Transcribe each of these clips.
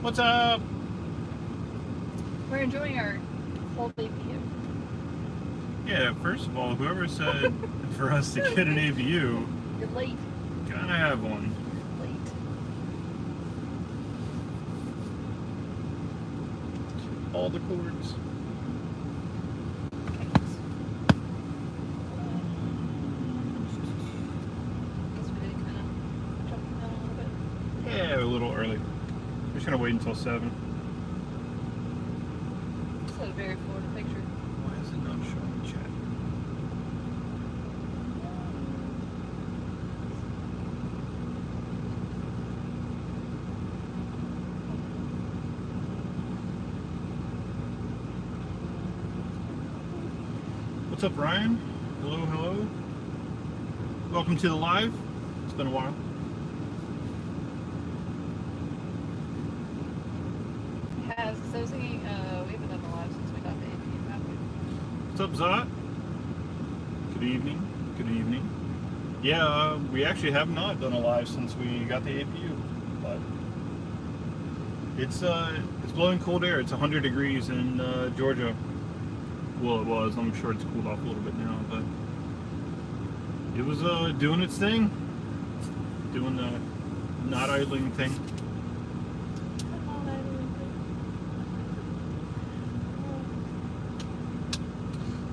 What's up? We're enjoying our cold APU. Yeah, first of all, whoever said for us to get an APU, You're late. gotta have one. Late. All the cords. Yeah, a little early. We're just gonna wait until 7. This is a very Florida picture. Why is it not showing chat? What's up, Ryan? Hello, hello. Welcome to the live. It's been a while. So I was thinking, we haven't done the live since we got the APU, have we? What's up, Zot? Good evening. Good evening. Yeah, we actually have not done a live since we got the APU, but it's blowing cold air. It's 100 degrees in Georgia. Well, it was. I'm sure it's cooled off a little bit now, but it was doing its thing, doing the not idling thing.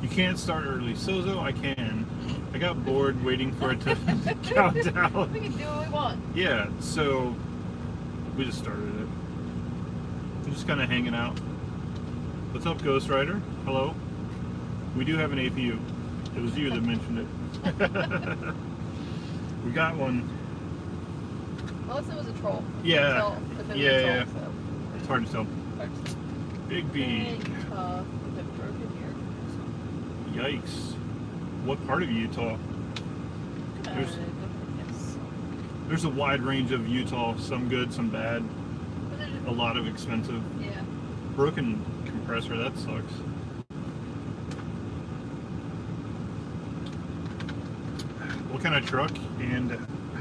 You can't start early. Sozo, I can. I got bored waiting for it to count down. We can do what we want. Yeah, so we just started it. We're just kind of hanging out. What's up, Ghost Rider? Hello. We do have an APU. It was you that mentioned it. We got one. Unless it was a troll. Yeah. Yeah. So. It's hard to tell. Big B. Big, tough, with a broken ear. Yikes. What part of Utah? There's a wide range of Utah. Some good, some bad. A lot of expensive. Yeah. Broken compressor, that sucks. What kind of truck and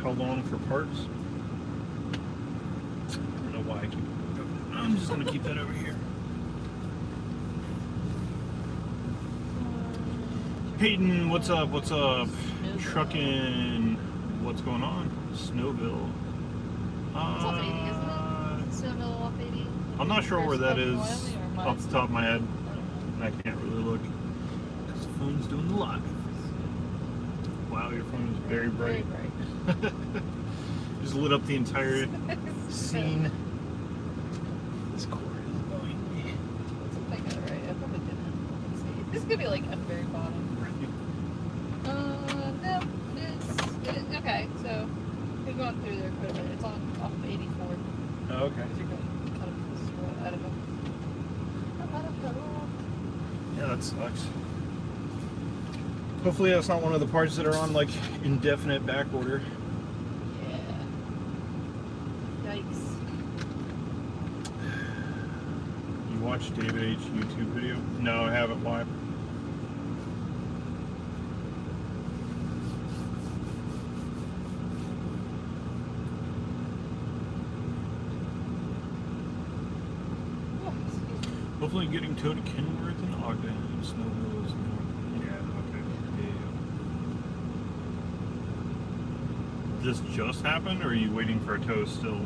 how long for parts? I don't know why I keep. I'm just gonna keep that over here. Peyton, what's up? What's up? Trucking. What's going on? Snowville. It's off 80, isn't it? Snowville off 80. I'm not sure where that is off the top of my head. I can't really look because the phone's doing the live. Wow, your phone is very bright. Very bright. Just lit up the entire scene. This cord is annoying me. Something got it right. I probably didn't. Let's see. This could be like at the very bottom. No, it's okay. So we're going through there quite a bit. It's on off of 84. Oh, okay. You're going kind of out of them. Yeah, that sucks. Hopefully that's not one of the parts that are on like indefinite back order. Yeah. Yikes. You watched David H. YouTube video? No, I haven't. Why? Hopefully getting towed to Kenworth and Ogden and Snowville is north. Yeah, okay. Yeah. This just happened, or are you waiting for a tow still?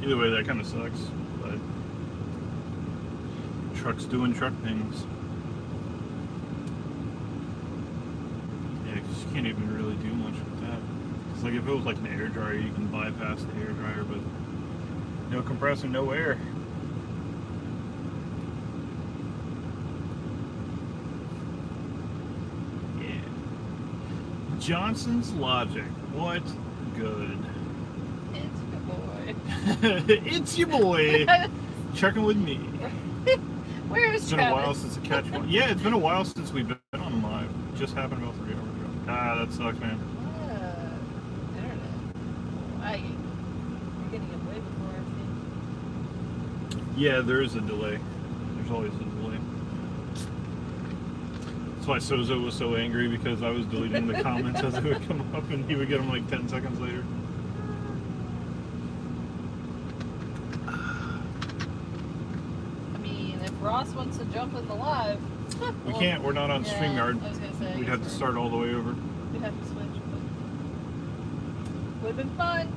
Either way, that kind of sucks, but trucks doing truck things. Yeah, because you can't even really do much with that. It's like if it was like an air dryer, you can bypass the air dryer, but no compressor, no air. Yeah. Johnson's Logic. What good? It's your boy. It's your boy. Checking with me. Where is It's been a while since I catch one. Yeah, it's been a while since we've been on live. It just happened about 3 hours ago. Ah, that sucks, man. Internet. You're getting it way before everything. Yeah, there is a delay. There's always a delay. That's why Sozo was so angry, because I was deleting the comments as they would come up and he would get them like 10 seconds later. Ross wants to jump in the live, We can't. We're not on yeah, StreamYard. I was gonna say We'd have to start all the way over. We'd have to switch, but would have been fun.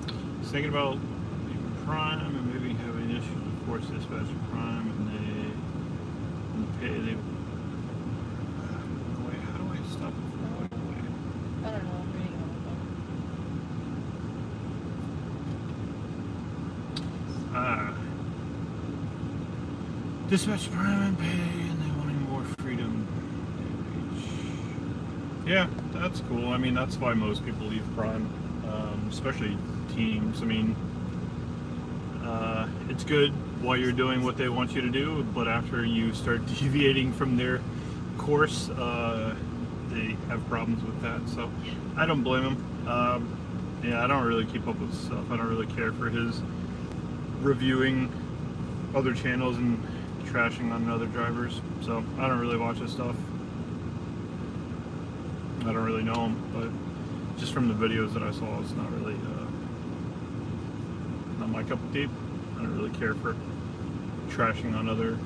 I was thinking about leaving Prime and maybe having issues with Force Dispatch and Prime, and the pay they. Wait, how do I stop it from going away? I don't know. I'm reading on the phone. Dispatch Prime and pay, and they wanting more freedom. Yeah, that's cool. I mean, that's why most people leave Prime, especially teams. I mean, it's good while you're doing what they want you to do, but after you start deviating from their course, they have problems with that. So I don't blame them. Yeah, I don't really keep up with stuff. I don't really care for his reviewing other channels and trashing on other drivers. So I don't really watch his stuff. I don't really know him, but just from the videos that I saw, it's not really not my cup of tea. I don't really care for trashing on other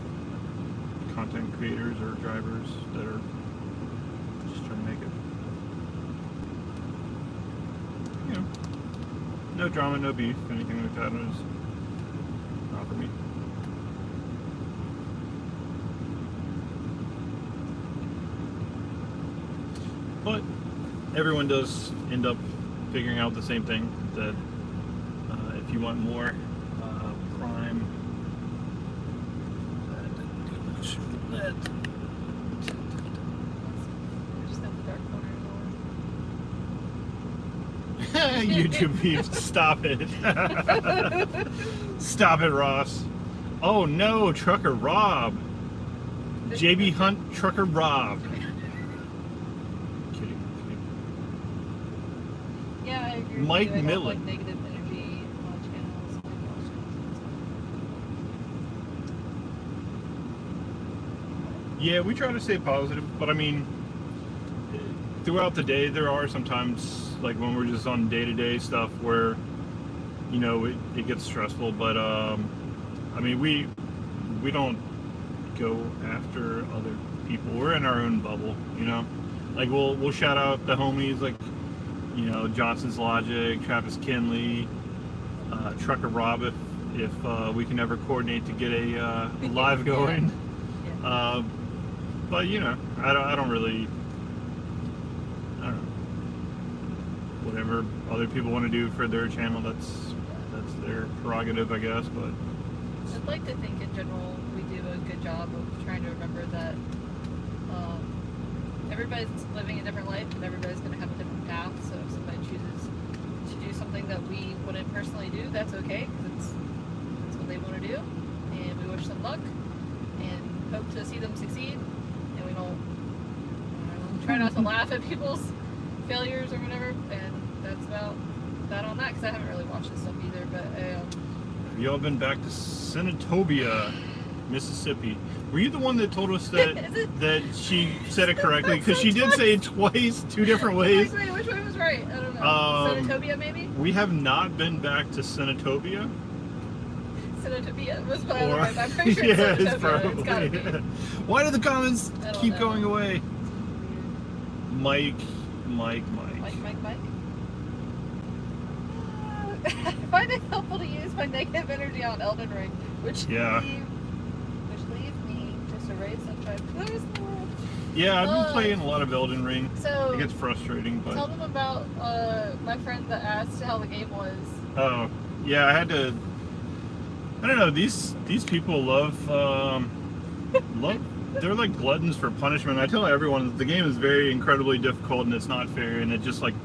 content creators or drivers that are just trying to make it. You know, no drama, no beef, anything like that is not for me. But everyone does end up figuring out the same thing, that if you want more Prime, We're just in the dark corner. YouTube beef, stop it. Stop it, Ross. Oh no, Trucker Rob. JB Hunt Trucker Rob. Kidding. Yeah, I agree. Mike with you. I don't Millen. like negative energy on channels. Yeah, we try to stay positive, but I mean, throughout the day, there are sometimes, like when we're just on day-to-day stuff where, you know, it gets stressful, but I mean, we don't go after other people. We're in our own bubble, you know? Like, we'll shout out the homies, like, you know, Johnson's Logic, Travis Kinley, Trucker Rob, if we can ever coordinate to get a live going. Yeah. But you know, I don't really, I don't know, whatever other people want to do for their channel, that's their prerogative, I guess. But I'd like to think in general we do a good job of trying to remember that everybody's living a different life and everybody's going to have a different path. So if somebody chooses to do something that we wouldn't personally do, that's okay, because it's what they want to do, and we wish them luck and hope to see them succeed. And we don't try not to laugh at people's failures or whatever. And that's about that on that, because I haven't really watched this stuff either. But have y'all been back to Senatobia, Mississippi? Were you the one that told us that that she said it correctly? Because she did say it twice, 2 different ways. Wait, which way was right? I don't know. Senatobia, maybe? We have not been back to Senatobia. Senatobia was probably right. I'm pretty sure it's yeah, it's Senatobia. probably. It's gotta be. Why do the comments keep know. going away? Mike. Mike. I find it helpful to use my negative energy on Elden Ring, which leaves me just a ray of sunshine for the rest of the world. Yeah, I've been playing a lot of Elden Ring. So it gets frustrating, but tell them about my friend that asked how the game was. Oh, yeah, I had to. I don't know. These people love. They're like gluttons for punishment. I tell everyone the game is very incredibly difficult and it's not fair, and it just like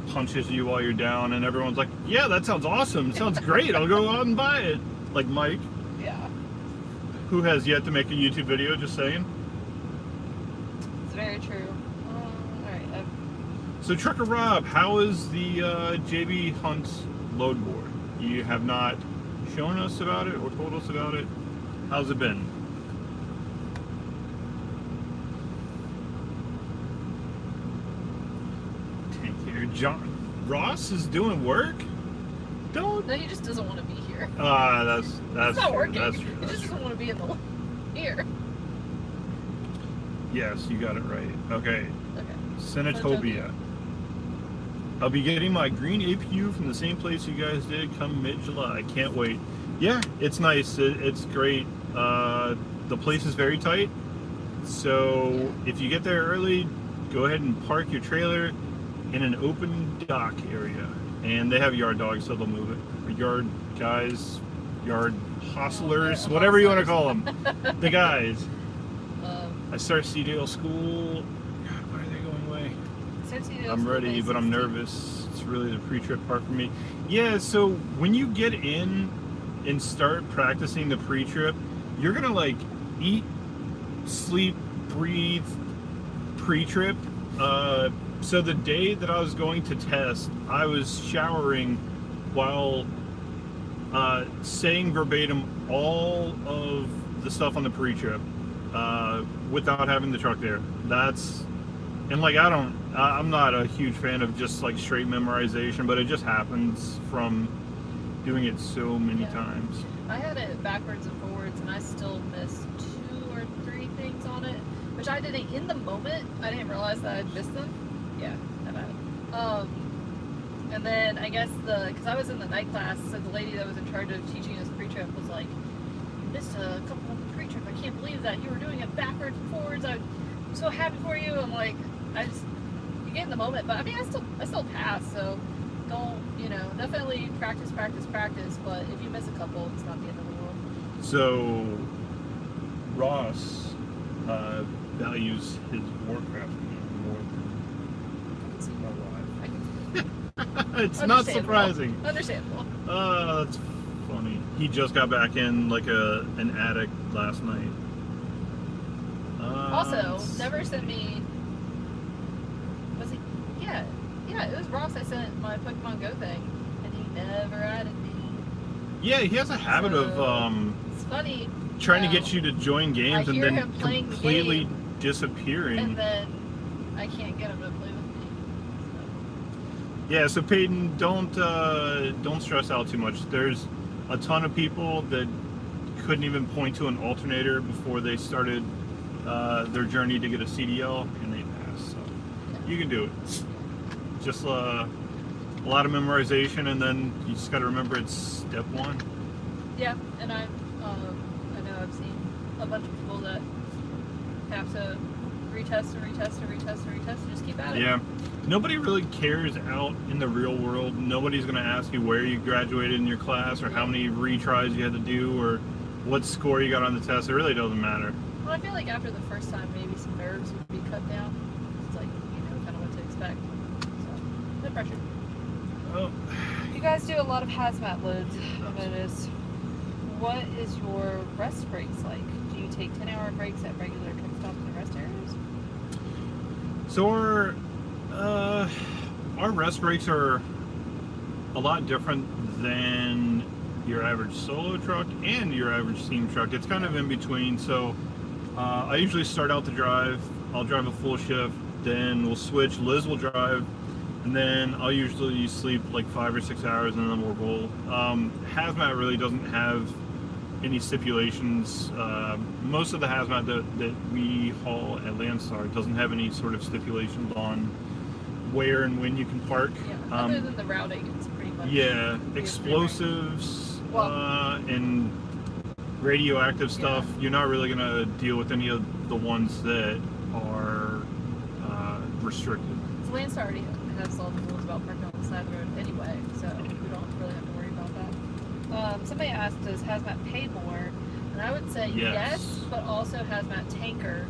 punches you while you're down, and everyone's like, yeah, that sounds awesome, it sounds great, I'll go out and buy it. Like Mike, yeah, who has yet to make a YouTube video, just saying. It's very true. Alright, so Trucker Rob, how is the JB Hunt load board? You have not shown us about it or told us about it. How's it been? John Ross is doing work. Don't. No, he just doesn't want to be here. That's It's not true. working. That's true. He That's just true. doesn't want to be in the here. Yes, you got it right. Okay. Okay. Senatobia. I'll be getting my green APU from the same place you guys did come mid-July. Can't wait. Yeah, it's nice. It's great. The place is very tight. So if you get there early, go ahead and park your trailer in an open dock area. And they have yard dogs, so they'll move it. Or yard guys, yard hostlers, whatever you want to call them. The guys. I start CDL school. God, why are they going away? I'm ready, but I'm nervous. It's really the pre-trip part for me. Yeah, so when you get in and start practicing the pre-trip, you're gonna like eat, sleep, breathe pre-trip. So the day that I was going to test, I was showering while saying verbatim all of the stuff on the pre-trip without having the truck there. And like I'm not a huge fan of just like straight memorization, but it just happens from doing it so many times. I had it backwards and forwards, and I still missed 2 or 3 things on it, which I didn't in the moment. I didn't realize that I'd missed them. Yeah, that bad. And then I guess because I was in the night class, so the lady that was in charge of teaching us pre-trip was like, "You missed a couple of the pre-trip. I can't believe that you were doing it backwards and forwards. I'm so happy for you." I'm like, you get in the moment, but I mean, I still pass. So don't, definitely practice. But if you miss a couple, it's not the end of the world. So Ross values his Warcraft game more than my wife. It's not surprising. Understandable. That's funny. He just got back in like an attic last night. Also, never sent me. Was he? Yeah, it was Ross. I sent my Pokemon Go thing, and he never added me. Yeah, he has a habit of It's funny. trying to get you to join games and then completely the disappearing. and then I can't get him to play with me. Yeah, so Peyton, don't stress out too much. There's a ton of people that couldn't even point to an alternator before they started their journey to get a CDL, and they passed. So you can do it. Just a lot of memorization, and then you just got to remember it's step 1. Yeah, and I know I've seen a bunch of people that have to retest and just keep at it. Yeah. Nobody really cares out in the real world. Nobody's going to ask you where you graduated in your class or how many retries you had to do or what score you got on the test. It really doesn't matter. Well, I feel like after the first time, maybe some nerves would be cut down. It's like, kind of what to expect. So, no pressure. Oh. You guys do a lot of hazmat loads, I've noticed. What is your rest breaks like? Do you take 10-hour breaks at regular truck stops and rest areas? So our rest breaks are a lot different than your average solo truck and your average team truck. It's kind of in between. So I usually start out the drive. I'll drive a full shift, then we'll switch. Liz will drive, and then I'll usually sleep like 5 or 6 hours, and then we'll roll. Hazmat really doesn't have any stipulations. Most of the hazmat that we haul at Landstar doesn't have any sort of stipulations on where and when you can park. Yeah, other than the routing, it's pretty much. Yeah, explosives and radioactive stuff. You're not really going to deal with any of the ones that are restricted. So Landstar already has all the rules about parking on the side of the road anyway, so we don't really have to worry about that. Somebody asked, does Hazmat pay more? And I would say yes, but also Hazmat Tanker,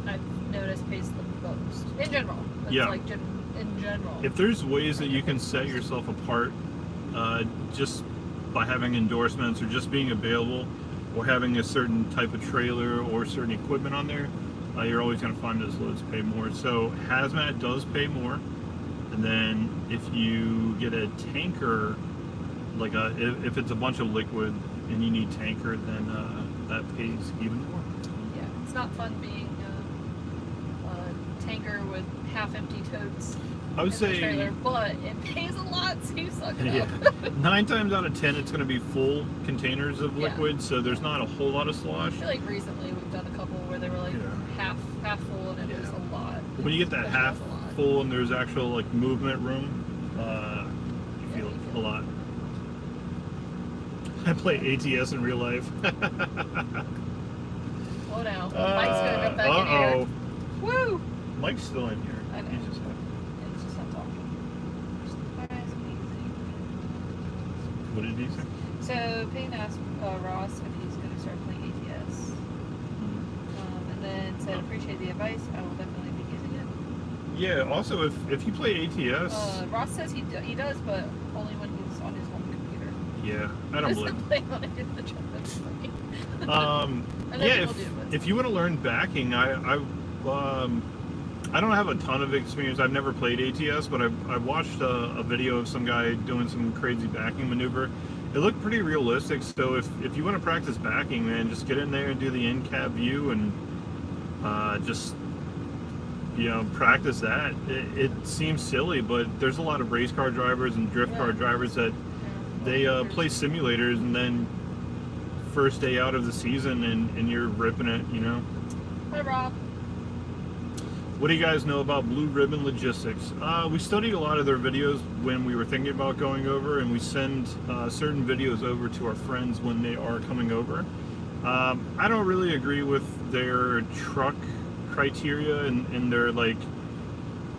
I've noticed, pays the most. In general. That's like in general. If there's ways that you can set yourself apart just by having endorsements or just being available or having a certain type of trailer or certain equipment on there, you're always going to find those loads pay more. So Hazmat does pay more. And then if you get a tanker, like if it's a bunch of liquid and you need tanker, then that pays even more. Yeah, it's not fun being a tanker with half-empty totes. I would in the say trailer, but it pays a lot to suck it yeah, up. 9 times out of 10 it's going to be full containers of Yeah. liquid, so there's not a whole lot of slosh. I feel like recently we've done a couple where they were like Yeah. half full and it was a lot. When you get that Especially half a lot. full and there's actual like movement room, you feel it a lot. I play ATS in real life. Oh no, Mike's gonna jump back in here. Woo! Mike's still in here. I know. He's just It's just not talking. what did he say? So Payne asked Ross if he's going to start playing ATS, and then said appreciate the advice. I will definitely be using it. Yeah. Also, if you play ATS, Ross says he does, but only when he's on his home computer. yeah, I don't He blame doesn't play on it in the truck. That's funny. yeah, if you want to learn backing, I don't have a ton of experience. I've never played ATS, but I watched a video of some guy doing some crazy backing maneuver. It looked pretty realistic. So if you want to practice backing, man, just get in there and do the in-cab view and just practice that. It seems silly, but there's a lot of race car drivers and drift car drivers that they play simulators and then first day out of the season and you're ripping it, Hi, Rob. What do you guys know about Blue Ribbon Logistics? We studied a lot of their videos when we were thinking about going over, and we send certain videos over to our friends when they are coming over. I don't really agree with their truck criteria and their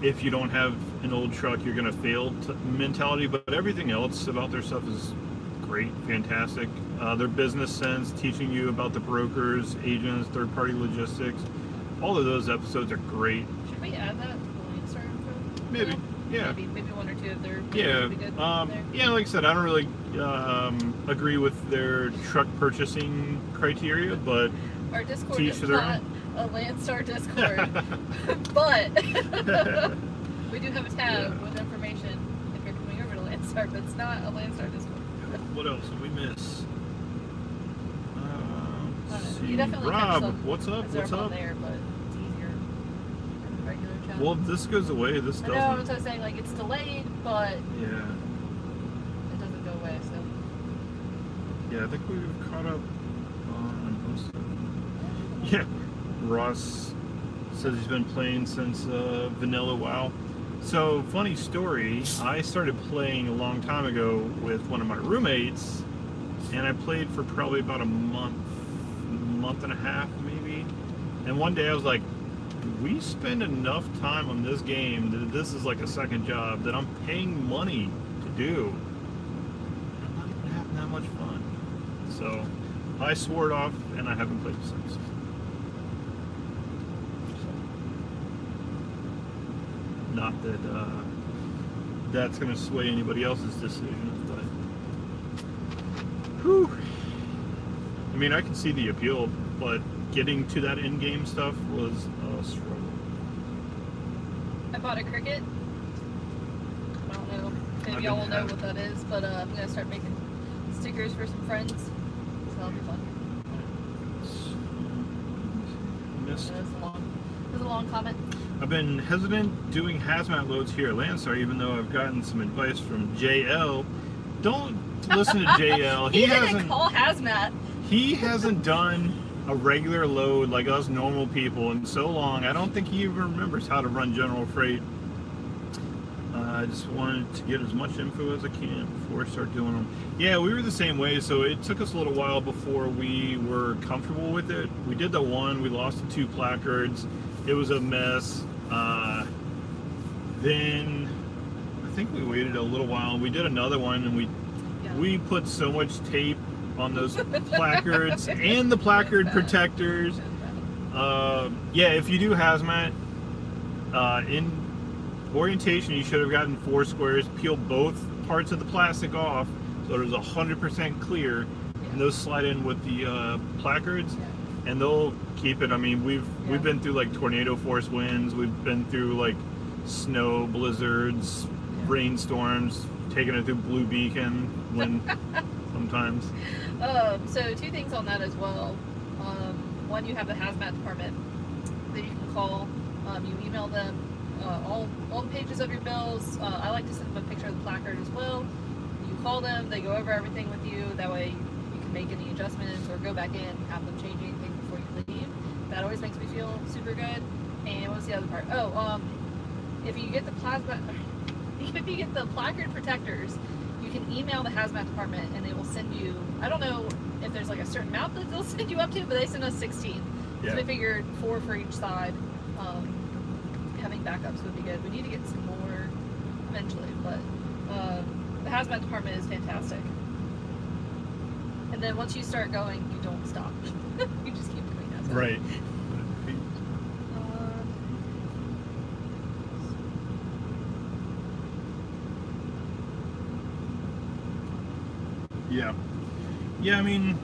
if you don't have an old truck you're gonna fail mentality, but everything else about their stuff is great, fantastic. Their business sense, teaching you about the brokers, agents, third-party logistics, all of those episodes are great. Should we add that to the Landstar info? Maybe, yeah. Maybe one or two of their Yeah, would be good there. yeah. Like I said, I don't really agree with their truck purchasing criteria, but Our Discord to each is their not a Landstar Discord, but we do have a tab with information if you're coming over to Landstar, but it's not a Landstar Discord. What else did we miss? You definitely catch Rob, some what's up? as they're What's on up? there, but it's easier than the regular chat. Well, if this goes away, this I doesn't. know, so I was saying it's delayed, but Yeah. it doesn't go away. So Yeah, I think we've caught up on most of them. Yeah. Ross says he's been playing since Vanilla WoW. So, funny story, I started playing a long time ago with one of my roommates, and I played for probably about a month and a half maybe. And one day I was like, we spend enough time on this game that this is like a second job that I'm paying money to do. I'm not even having that much fun. So I swore it off and I haven't played since. So, not that that's going to sway anybody else's decisions, but whew. I mean, I can see the appeal, but getting to that in-game stuff was a struggle. I bought a Cricut. I don't know. Maybe y'all will know what that is, but I'm gonna start making stickers for some friends. So that'll be fun. Missed. That was a long comment. I've been hesitant doing hazmat loads here at Landstar, even though I've gotten some advice from JL. Don't listen to JL. He didn't call hazmat. He hasn't done a regular load like us normal people in so long. I don't think he even remembers how to run general freight. I just wanted to get as much info as I can before I start doing them. Yeah, we were the same way, so it took us a little while before we were comfortable with it. We did the one, we lost the 2 placards. It was a mess. Then I think we waited a little while. We did another one, and we put so much tape on those placards and the placard protectors. Yeah, if you do hazmat in orientation, you should have gotten 4 squares, peel both parts of the plastic off so it was 100% clear, and those slide in with the placards, and they'll keep it. I mean, we've been through like tornado force winds, we've been through like snow blizzards, rainstorms, taking it through Blue Beacon when sometimes. So 2 things on that as well. One, you have the hazmat department that you can call. You email them all the pages of your bills. I like to send them a picture of the placard as well. You call them, they go over everything with you. That way you can make any adjustments or go back in and have them change anything before you leave. That always makes me feel super good. And what's the other part? Oh, if you get the placard protectors, you can email the hazmat department and they will send you, I don't know if there's like a certain amount that they'll send you up to, but they send us 16. Yeah. So we figured 4 for each side. Having backups would be good. We need to get some more eventually, but the hazmat department is fantastic. And then once you start going, you don't stop. You just keep doing that. Right. Yeah. Yeah, I mean,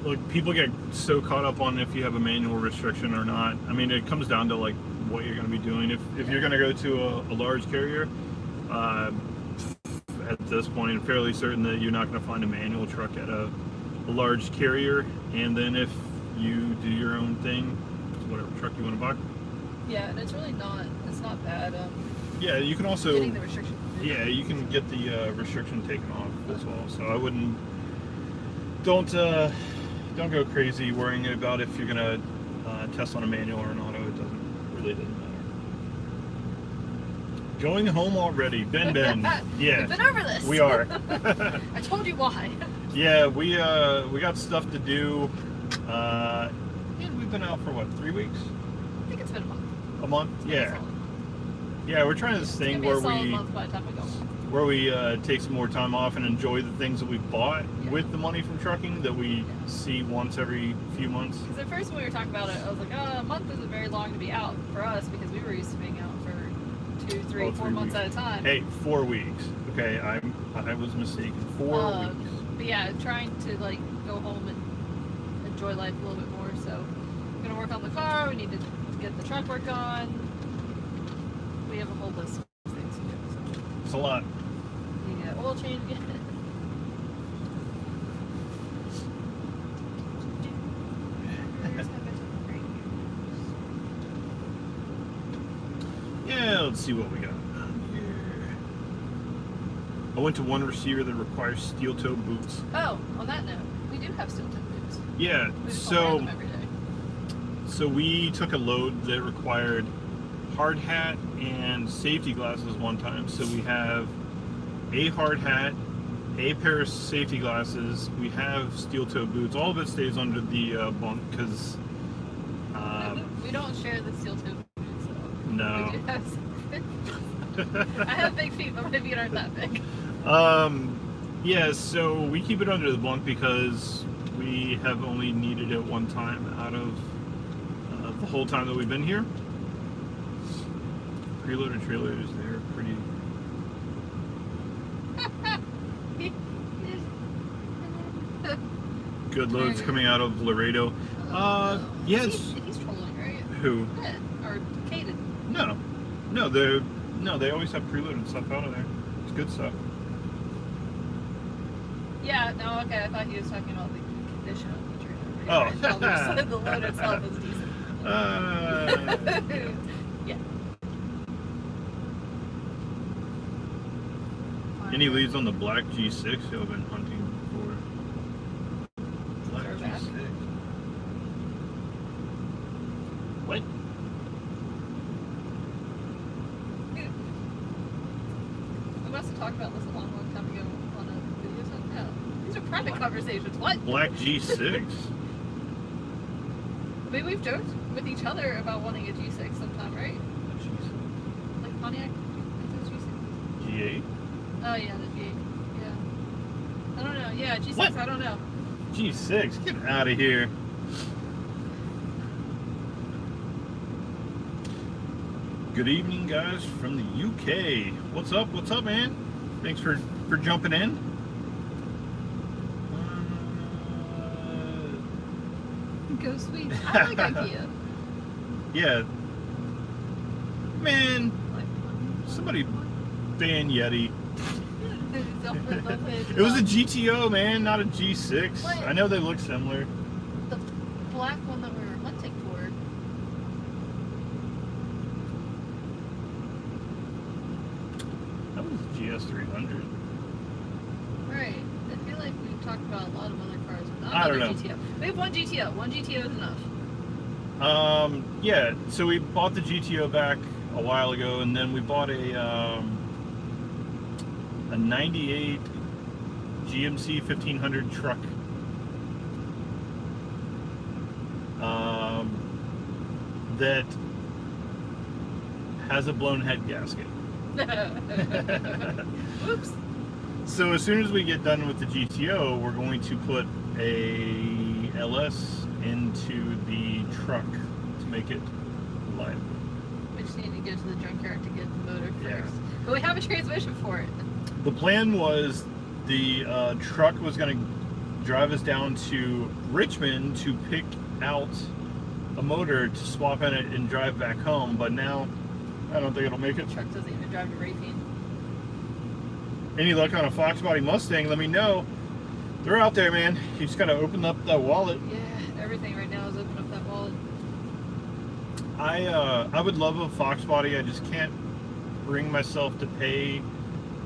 look, people get so caught up on if you have a manual restriction or not. I mean, it comes down to like what you're going to be doing. If you're going to go to a large carrier, at this point, I'm fairly certain that you're not going to find a manual truck at a large carrier. And then if you do your own thing, whatever truck you want to buy. Yeah, and it's really not bad. Yeah, you can also getting the restriction. Yeah, you can get the restriction taken off as well. So I wouldn't, don't go crazy worrying about if you're gonna test on a manual or an auto. It really doesn't matter. Going home already, Ben. Yeah, we've been over this. We are. I told you why. Yeah, we got stuff to do. And we've been out for what, 3 weeks? I think it's been a month. A month? Yeah. Yeah, we're trying this thing where we take some more time off and enjoy the things that we bought with the money from trucking that we see once every few months. Because at first when we were talking about it, I was like, a month isn't very long to be out for us because we were used to being out for 2, 3, 4 months at a time. Hey, 4 weeks. Okay, I was mistaken. 4 weeks. But yeah, trying to like go home and enjoy life a little bit more. So we're gonna work on the car. We need to get the truck worked on. We have a whole list of things to do. So. It's a lot. Yeah, oil change again. Yeah, let's see what we got here. I went to one receiver that requires steel toe boots. Oh, on that note, we do have steel toe boots. Yeah, We just don't wear them every day. so we took a load that required hard hat and safety glasses one time. So we have a hard hat, a pair of safety glasses. We have steel toe boots. All of it stays under the bunk because we don't share the steel toe boots. So no. we do have I have big feet, but my feet aren't that big. Yeah, so we keep it under the bunk because we have only needed it one time out of the whole time that we've been here. Preloaded trailers, they're pretty. Good loads coming out of Laredo. Yes. He's trolling, right? Who? Or Caden. No, they always have preloaded stuff out of there. It's good stuff. Yeah, no, okay, I thought he was talking about the condition of the trailer. Oh. The load itself is decent. Yeah. Any leads on the black G6 you've been hunting for? Black Throwback. G6. What? We must have talked about this a long time ago on a video. So, no, these are private conversations. What? Black G6. I mean, we've joked with each other about wanting a G6 sometime, right? Like Pontiac? G6? G8? Oh, yeah, the G8. Yeah. I don't know. Yeah, G6, What? I don't know. G6, get out of here. Good evening, guys, from the UK. What's up, man? Thanks for jumping in. Go sweet. I like IKEA. Yeah. Man, somebody ban Yeti. It was a GTO, man, not a G6. What? I know they look similar. The black one that we were hunting for. GS 300. Right. I feel like we've talked about a lot of other cars, but not I don't another know. GTO. We have one GTO. One GTO is enough. Yeah, so we bought the GTO back a while ago, and then we bought a 98 GMC 1500 truck. That has a blown head gasket. Oops. So as soon as we get done with the GTO, we're going to put a LS into the truck to make it reliable. We just need to go to the junkyard to get the motor first. Yeah. But we have a transmission for it. The plan was the truck was going to drive us down to Richmond to pick out a motor to swap in it and drive back home, but now I don't think it'll make it. The truck doesn't even drive to Racine. Any luck on a Fox body Mustang, let me know. They're out there, man. You just gotta open up that wallet. Yeah, everything right now is open up that wallet. I would love a Fox body. I just can't bring myself to pay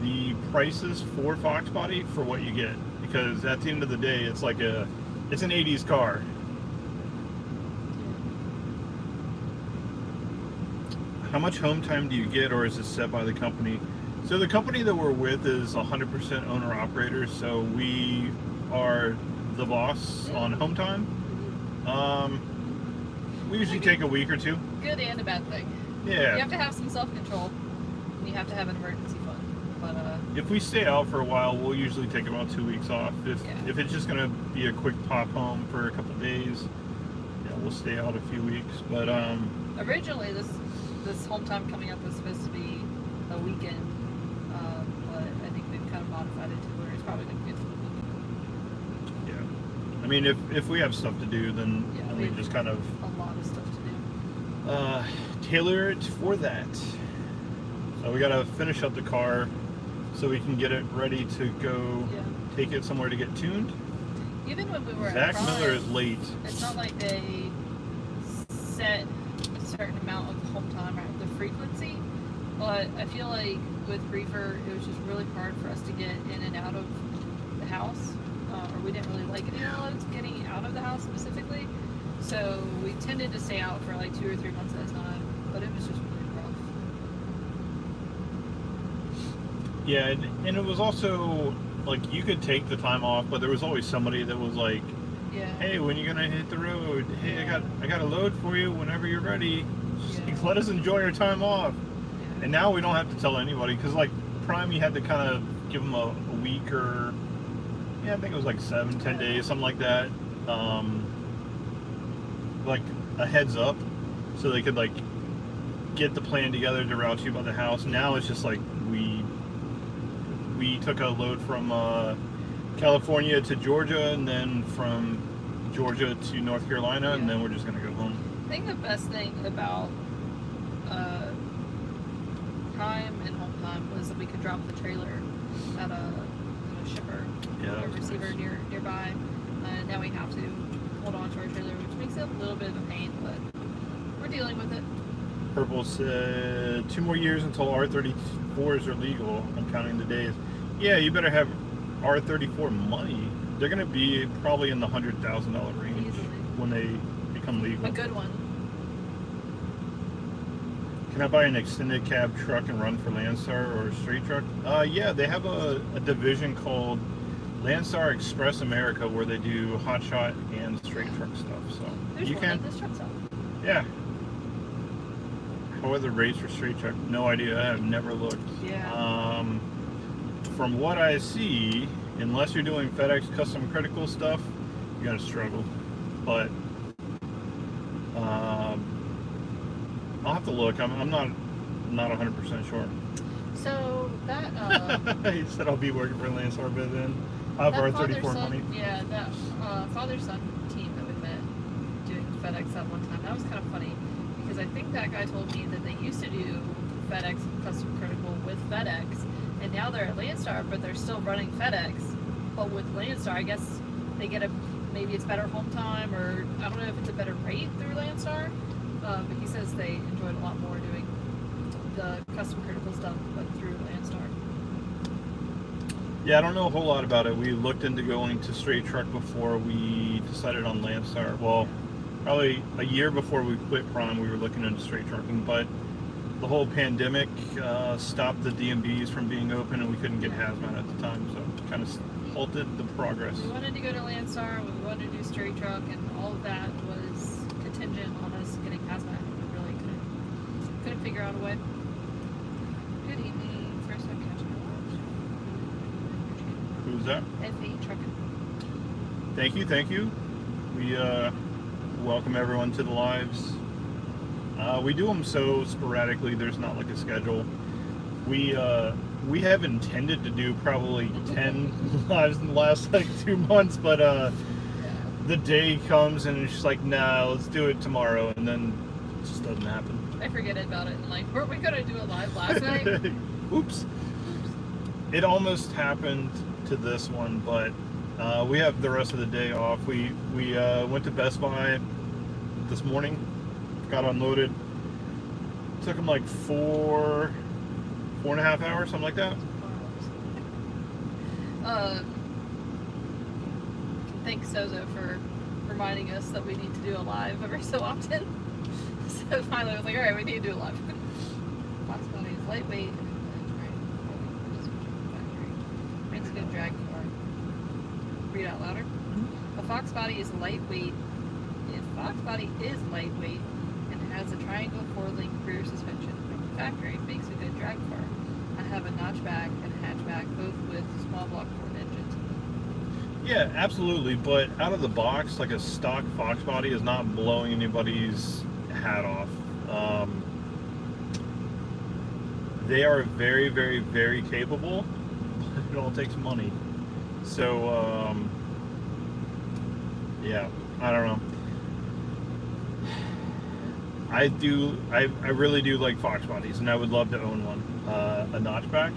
the prices for Fox body for what you get, because at the end of the day, it's like it's an 80s car. How much home time do you get, or is it set by the company? So the company that we're with is 100% owner operator, so we are the boss on home time. We usually take a week or two. Good and a bad thing. Yeah. You have to have some self-control, and you have to have an emergency fund. But if we stay out for a while, we'll usually take about 2 weeks off. Yeah. If it's just gonna be a quick pop home for a couple days, yeah, we'll stay out a few weeks. But originally, this home time coming up was supposed to be a weekend, but I think they've kind of modified it to where it's probably going to be a full weekend. yeah, I mean, if we have stuff to do, then Yeah, we just kind of a lot of stuff to do. tailor it for that. So we gotta finish up the car so we can get it ready to go Yeah. take it somewhere to get tuned. Even when we were Zach at Prime, Miller is late. it's not like they set a certain amount of home time or the frequency, but I feel like with Reefer, it was just really hard for us to get in and out of the house, or we didn't really like getting out of the house specifically, so we tended to stay out for like 2 or 3 months at a time, but it was just really rough. Yeah, and it was also like you could take the time off, but there was always somebody that was like, Yeah. "Hey, when you gonna hit the road? Hey, Yeah. I got a load for you whenever you're ready. Just, Yeah. like, let us enjoy our time off." Yeah. And now we don't have to tell anybody, because like Prime, you had to kind of give them a week, or I think it was like 7-10 days, something like that, like a heads up, so they could like get the plan together to route you by the house. Now it's just like we took a load from California to Georgia, and then from Georgia to North Carolina, and then we're just gonna go home. I think the best thing about Prime and Home Time was that we could drop the trailer at a shipper, Yeah, that a was receiver nice. nearby. Now we have to hold on to our trailer, which makes it a little bit of a pain, but we're dealing with it. Purple said 2 more years until R34s are legal. I'm counting the days. Yeah, you better have R34 money. They're gonna be probably in the $100,000 range Easily. when they become legal. A good one. Can I buy an extended cab truck and run for Landstar or a straight truck? Yeah, they have a division called Landstar Express America where they do hotshot and straight truck stuff. So There's you one can, at this truck stop. yeah. How are the rates for straight truck? No idea. I have never looked. Yeah. From what I see, unless you're doing FedEx custom critical stuff, you're gonna struggle. But I'll have to look. I'm not 100% sure. So that He said I'll be working for Landstar by then. I'll have that R34 father-son, money. yeah, that father-son team that we met doing FedEx at one time, that was kind of funny, because I think that guy told me that they used to do FedEx Custom Critical with FedEx, and now they're at Landstar, but they're still running FedEx. But with Landstar, I guess they get maybe it's better home time, or I don't know if it's a better rate through Landstar, but he says they enjoyed a lot more doing the Custom Critical stuff, but through Landstar. Yeah, I don't know a whole lot about it. We looked into going to straight truck before we decided on Landstar. Well, probably a year before we quit Prime, we were looking into straight trucking, but the whole pandemic stopped the DMVs from being open, and we couldn't get Hazmat at the time, so it kind of halted the progress. We wanted to go to Landstar, we wanted to do straight truck, and all of that was contingent on us getting Hazmat. We really couldn't figure out a way. Good evening. First time catching a watch. Who's that? FE Trucking. Thank you. We welcome everyone to the lives. We do them so sporadically, there's not like a schedule. We have intended to do probably 10 lives in the last like 2 months, but the day comes and it's just like, nah, let's do it tomorrow, and then it just doesn't happen. I forget about it, and like, weren't we gonna do it live last night? Oops. It almost happened to this one, but we have the rest of the day off. We went to Best Buy this morning, got unloaded. Took them like 4.5 hours, something like that. Thanks Sozo for reminding us that we need to do a live every so often. So finally I was like, alright, we need to do a live. Fox body is lightweight. Makes a good drag car. Read out louder. A Fox body is lightweight. If Fox body is lightweight and has a triangle 4-link rear suspension from the factory, it makes a good drag car. I have a notchback and a hatchback, both with small block Ford engines. Yeah, absolutely. But out of the box, like a stock Fox body is not blowing anybody's hat off. They are very, very, very capable, but it all takes money. So, yeah, I don't know. I really do like Fox bodies, and I would love to own one. A notchback,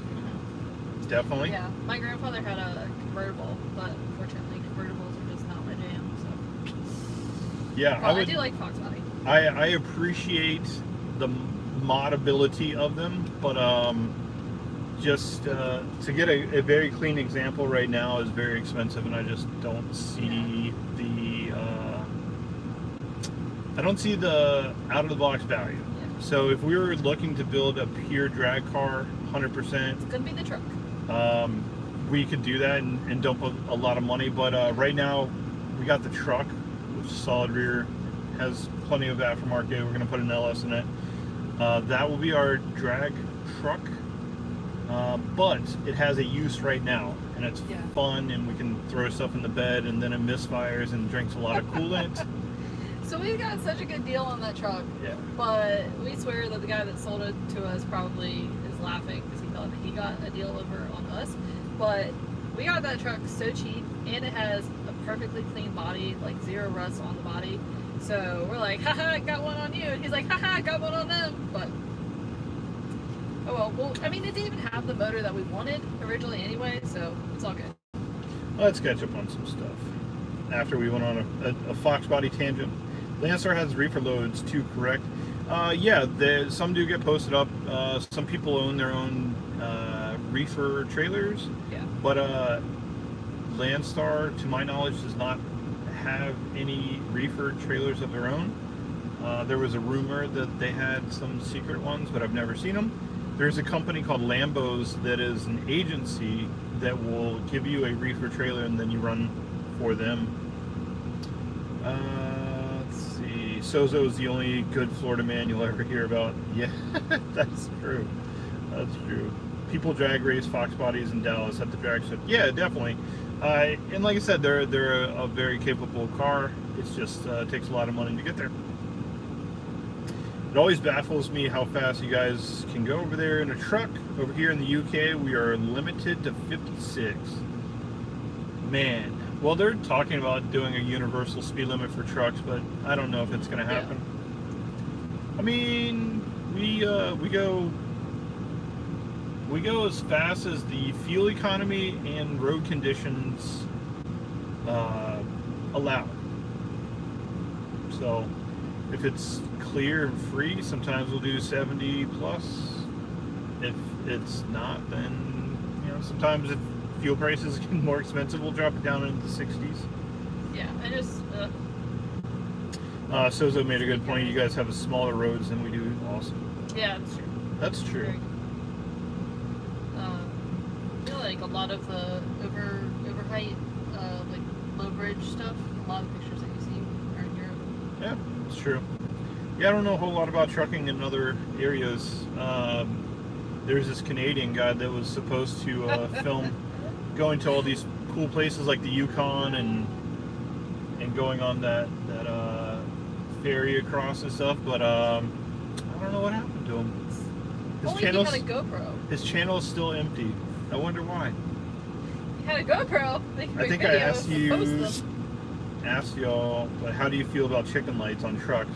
definitely. Yeah, my grandfather had a convertible, but unfortunately convertibles are just not my jam, so. Yeah, well, I do like Fox body. I appreciate the modability of them, but just to get a very clean example right now is very expensive, and I just don't see the out of the box value. Yeah. So if we were looking to build a pure drag car, 100%, it's gonna be the truck. We could do that and dump a lot of money, but right now we got the truck, which is solid rear, has plenty of aftermarket. We're gonna put an LS in it. That will be our drag truck, but it has a use right now, and it's fun, and we can throw stuff in the bed, and then it misfires and drinks a lot of coolant. So we got such a good deal on that truck, but we swear that the guy that sold it to us probably is laughing because he thought that he got a deal over on us. But we got that truck so cheap, and it has a perfectly clean body, like 0 rust on the body. So we're like, haha, got one on you. And he's like, haha, got one on them. But, oh well, I mean, it didn't even have the motor that we wanted originally anyway, so it's all good. Let's catch up on some stuff. After we went on a Fox body tangent. Landstar has reefer loads too, correct? Yeah, some do get posted up. Some people own their own reefer trailers. Yeah. But Landstar, to my knowledge, does not have any reefer trailers of their own. There was a rumor that they had some secret ones, but I've never seen them. There's a company called Lambos that is an agency that will give you a reefer trailer and then you run for them. Let's see. Sozo is the only good Florida man you'll ever hear about. Yeah, that's true. That's true. People drag race Fox bodies in Dallas at the drag strip. Yeah, definitely. And like I said, they're a very capable car. It's just takes a lot of money to get there. It always baffles me how fast you guys can go over there in a truck. Over here in the UK, we are limited to 56. Man. Well, they're talking about doing a universal speed limit for trucks, but I don't know if it's going to happen. Yeah. I mean, we go as fast as the fuel economy and road conditions allow. So, if it's clear and free, sometimes we'll do 70 plus. If it's not, then sometimes if fuel prices get more expensive, we'll drop it down into the 60s. Yeah, I just. Sozo made a good point. You guys have smaller roads than we do. Awesome. Yeah, that's true. That's true. Very, I feel like a lot of the overheight, like low bridge stuff, a lot of pictures that you see are in Europe. Yeah, it's true. Yeah, I don't know a whole lot about trucking in other areas. There's this Canadian guy that was supposed to film going to all these cool places like the Yukon and going on that ferry across and stuff, but I don't know what happened to him. Only he had a GoPro. His channel is still empty. I wonder why. He had a GoPro. I think I asked y'all, like, how do you feel about chicken lights on trucks?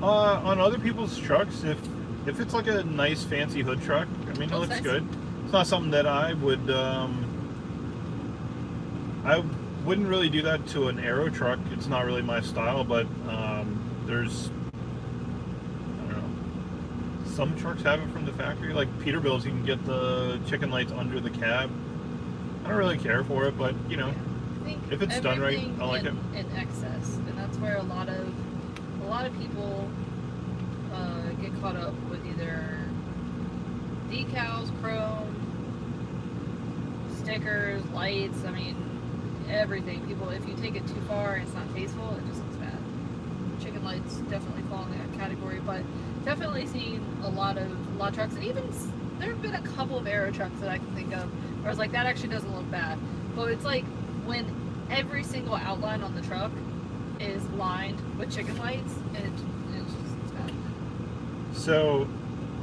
On other people's trucks, if it's like a nice fancy hood truck, I mean, it looks good. It's not something that I would. I wouldn't really do that to an aero truck. It's not really my style, but there's, I don't know, some trucks have it from the factory. Like Peterbilt's, you can get the chicken lights under the cab. I don't really care for it, but you know, I think if it's done right, I like it. In excess, and that's where a lot of people get caught up with either decals, chrome, stickers, lights. I mean, everything. People, if you take it too far and it's not tasteful, it just looks bad. Chicken lights definitely fall in that category, but definitely seen a lot of trucks, and even there have been a couple of aero trucks that I can think of where I was like, that actually doesn't look bad. But it's like when every single outline on the truck is lined with chicken lights, and it's bad. So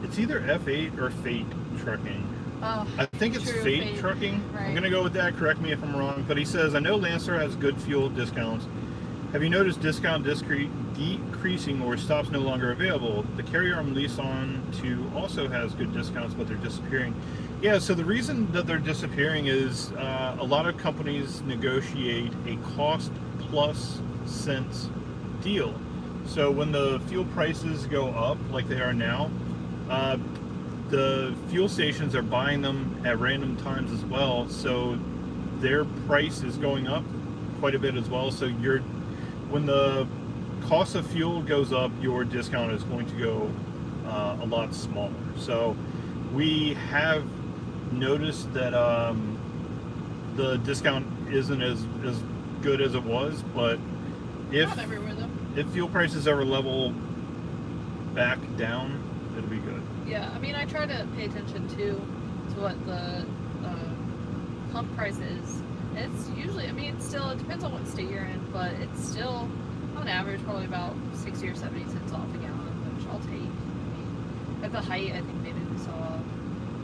it's either F8 or Fate trucking. I think it's Fate trucking. Right. I'm going to go with that. Correct me if I'm wrong. But he says, I know Landstar has good fuel discounts. Have you noticed discount decreasing or stops no longer available? The carrier I'm leased on to also has good discounts, but they're disappearing. Yeah, so the reason that they're disappearing is a lot of companies negotiate a cost plus cents deal. So when the fuel prices go up like they are now, the fuel stations are buying them at random times as well, so their price is going up quite a bit as well. So when the cost of fuel goes up, your discount is going to go a lot smaller. So we have noticed that the discount isn't as good as it was, but if fuel prices ever level back down, it'll be good. Yeah, I mean, I try to pay attention to what the pump price is. It's usually, I mean, it's still, it depends on what state you're in, but it's still, on average, probably about 60 or 70 cents off a gallon, which I'll take. I mean, at the height, I think maybe we saw,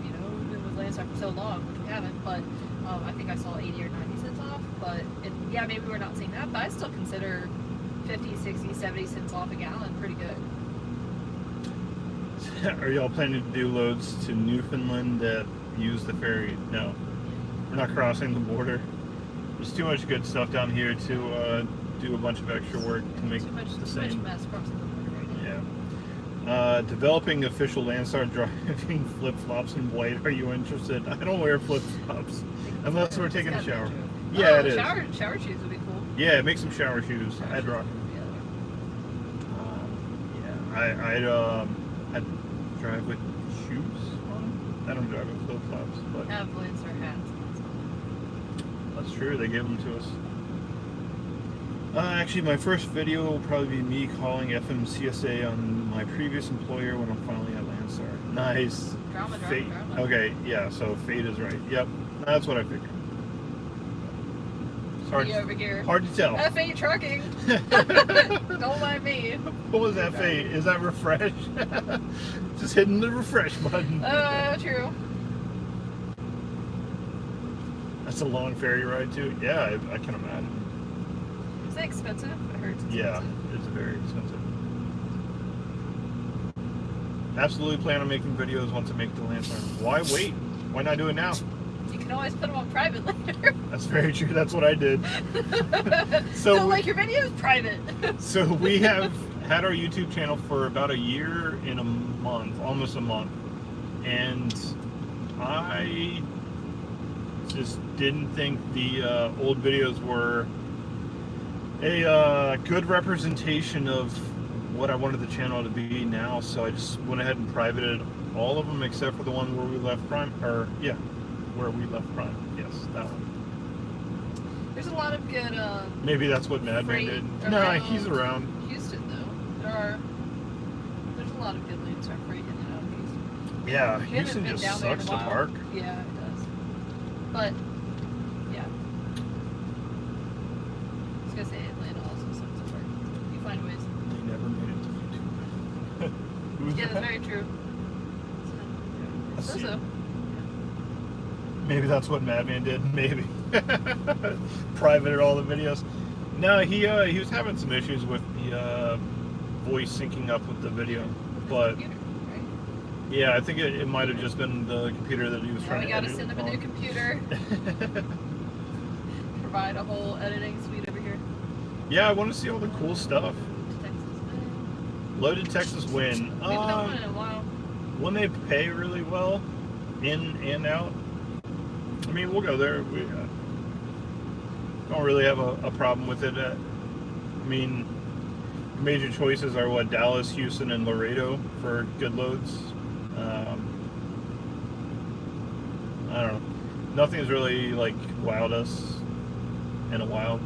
you know, we've been with Landstar for so long, which we haven't, but I think I saw 80 or 90 cents off, but yeah, maybe we're not seeing that, but I still consider 50, 60, 70 cents off a gallon pretty good. Are y'all planning to do loads to Newfoundland that use the ferry? No. We're not crossing the border. There's too much good stuff down here to do a bunch of extra work to make the same. Too much mess crossing the border right now. Yeah. Developing official Landstar driving flip-flops in white. Are you interested? I don't wear flip-flops unless we're taking a shower. Yeah, it is. Shower shoes would be cool. Yeah, make some shower shoes. I'd rock them. Yeah. I'd drive with shoes on. I don't drive with flip-flops, but have Landstar hats. That's true. They gave them to us. Actually, my first video will probably be me calling FMCSA on my previous employer when I'm finally at Landstar. Nice. Drama. Okay, yeah. So Fate is right. Yep, that's what I figured. Over here. Hard to tell. F8 trucking. Don't mind me. What was F8? Is that refresh? Just hitting the refresh button. True. That's a long ferry ride too. Yeah, I can imagine. Is it expensive? I heard it's expensive. Yeah, it's very expensive. Absolutely plan on making videos once I make the Landstar. Why wait? Why not do it now? You can always put them on private later. That's very true. That's what I did. So like your video is private. So we have had our YouTube channel for about a year and a month, almost a month. And just didn't think the old videos were a good representation of what I wanted the channel to be now, so I just went ahead and privated all of them except for the one where we left Prime, where we left Prime. Yes, that one. There's a lot of good. Maybe that's what Madman did. No, he's around. Houston, though. There's a lot of good Landstar freight in and out of Houston. Yeah, We haven't Houston been just down there in sucks a to while. park. Yeah, it does. But yeah, I was gonna say Atlanta also sucks to park. You find ways. They never made it to YouTube. Who's Yeah, that? that's very true. I see So. it. Maybe that's what Madman did. Maybe privated all the videos. No, he was having some issues with the voice syncing up with the video, but Computer, right? yeah, I think it might have just been the computer that he was Now trying we to gotta edit send him a new on. computer. Provide a whole editing suite over here. Yeah, I want to see all the cool stuff. Texas, man. Loaded Texas win. We haven't done one in a while. When they pay really well, in and out. I mean, we'll go there. We don't really have a problem with it. I mean, major choices are what, Dallas, Houston, and Laredo for good loads. I don't know. Nothing's really like wowed us in a while.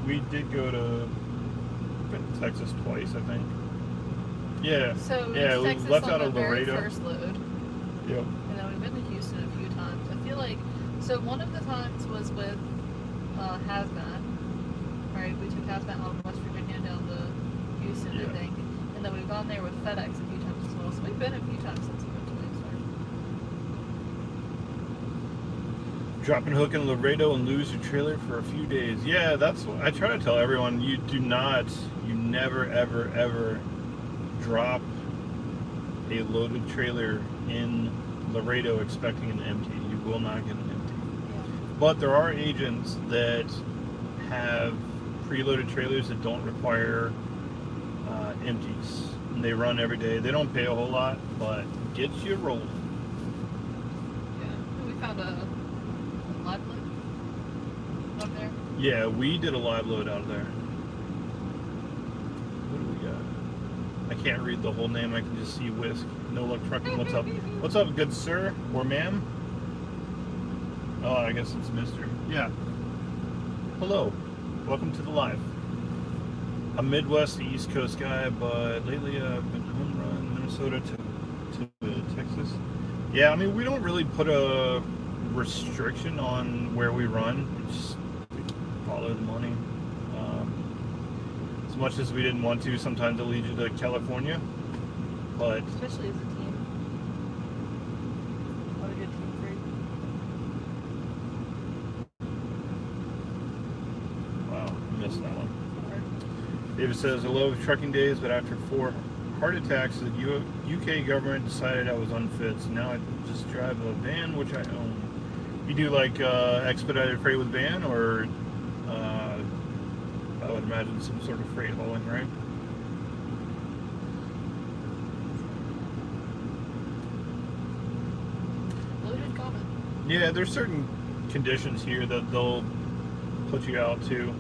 We did go to Texas twice, I think. Yeah. So Yeah, we Texas left on out the of very Laredo. first load, Yep. and then we've been to Houston a few times. I feel like one of the times was with Hazmat. Right, we took Hazmat out of West Virginia down to Houston, Yeah. I think, and then we've gone there with FedEx a few times as well. So we've been a few times since we went to Landstar. Drop and hook in Laredo and lose your trailer for a few days. Yeah, that's what I try to tell everyone. You never, ever, ever drop a loaded trailer in Laredo expecting an empty. You will not get an empty. Yeah. But there are agents that have preloaded trailers that don't require empties. And they run every day. They don't pay a whole lot, but gets you rolling. Yeah. We found a live load up there. Yeah, we did a live load out of there. What do we got? I can't read the whole name. I can just see Whisk. No Luck Trucking. What's up? What's up, good sir or ma'am? Oh, I guess it's Mister. Yeah. Hello. Welcome to the live. I'm Midwest, East Coast guy, but lately I've been home run Minnesota to Texas. Yeah, I mean, we don't really put a restriction on where we run. It's we follow the money. As much as we didn't want to, sometimes it'll lead you to California. But Especially as a team. What a good team freight. wow, I missed that one. David says, I love trucking days, but after 4 heart attacks, the UK government decided I was unfit, so now I just drive a van, which I own. You do like expedited freight with van, or I would imagine some sort of freight hauling, right? Loaded comment. Yeah, there's certain conditions here that they'll put you out to.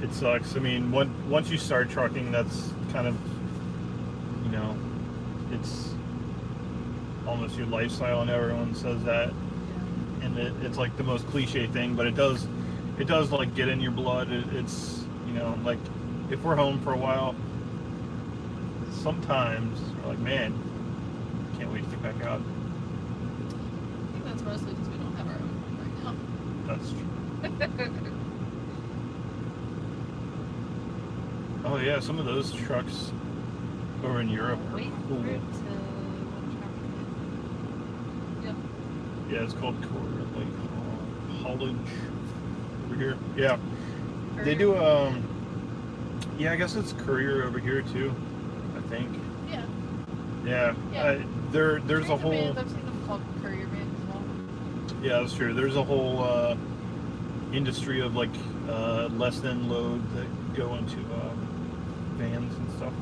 It sucks. I mean, once you start trucking, that's kind of, you know, it's almost your lifestyle, and everyone says that. Yeah. And it's like the most cliche thing, but it does like get in your blood. It's, you know, like if we're home for a while, sometimes we're like, man, can't wait to get back out. I think that's mostly because we don't have our own one right now. That's true. Oh yeah, some of those trucks over in Europe are Wait cool. for it to Yep. Yeah, it's called haulage over here. Yeah, they do. Yeah, I guess it's courier over here too. I think. Yeah. Yeah. Yeah. There's a Transit whole. vans, I've seen them called courier vans as well. Yeah, that's true. There's a whole industry of like less than load that go into vans and stuff.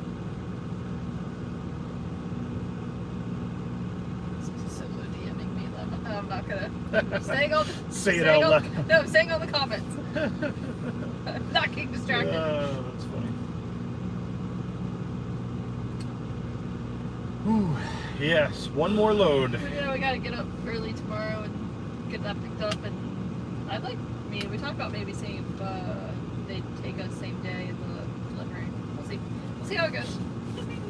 This is so DMing me. I'm not gonna. I'm saying all the. Say it saying out all- loud. No, I'm saying all the comments. I'm not getting distracted. Oh, that's funny. Whew. Yes, one more load. We gotta get up early tomorrow and get that picked up. And I'd like. I mean, we talked about maybe seeing if they'd take us same day in the delivery. We'll see. We'll see how it goes.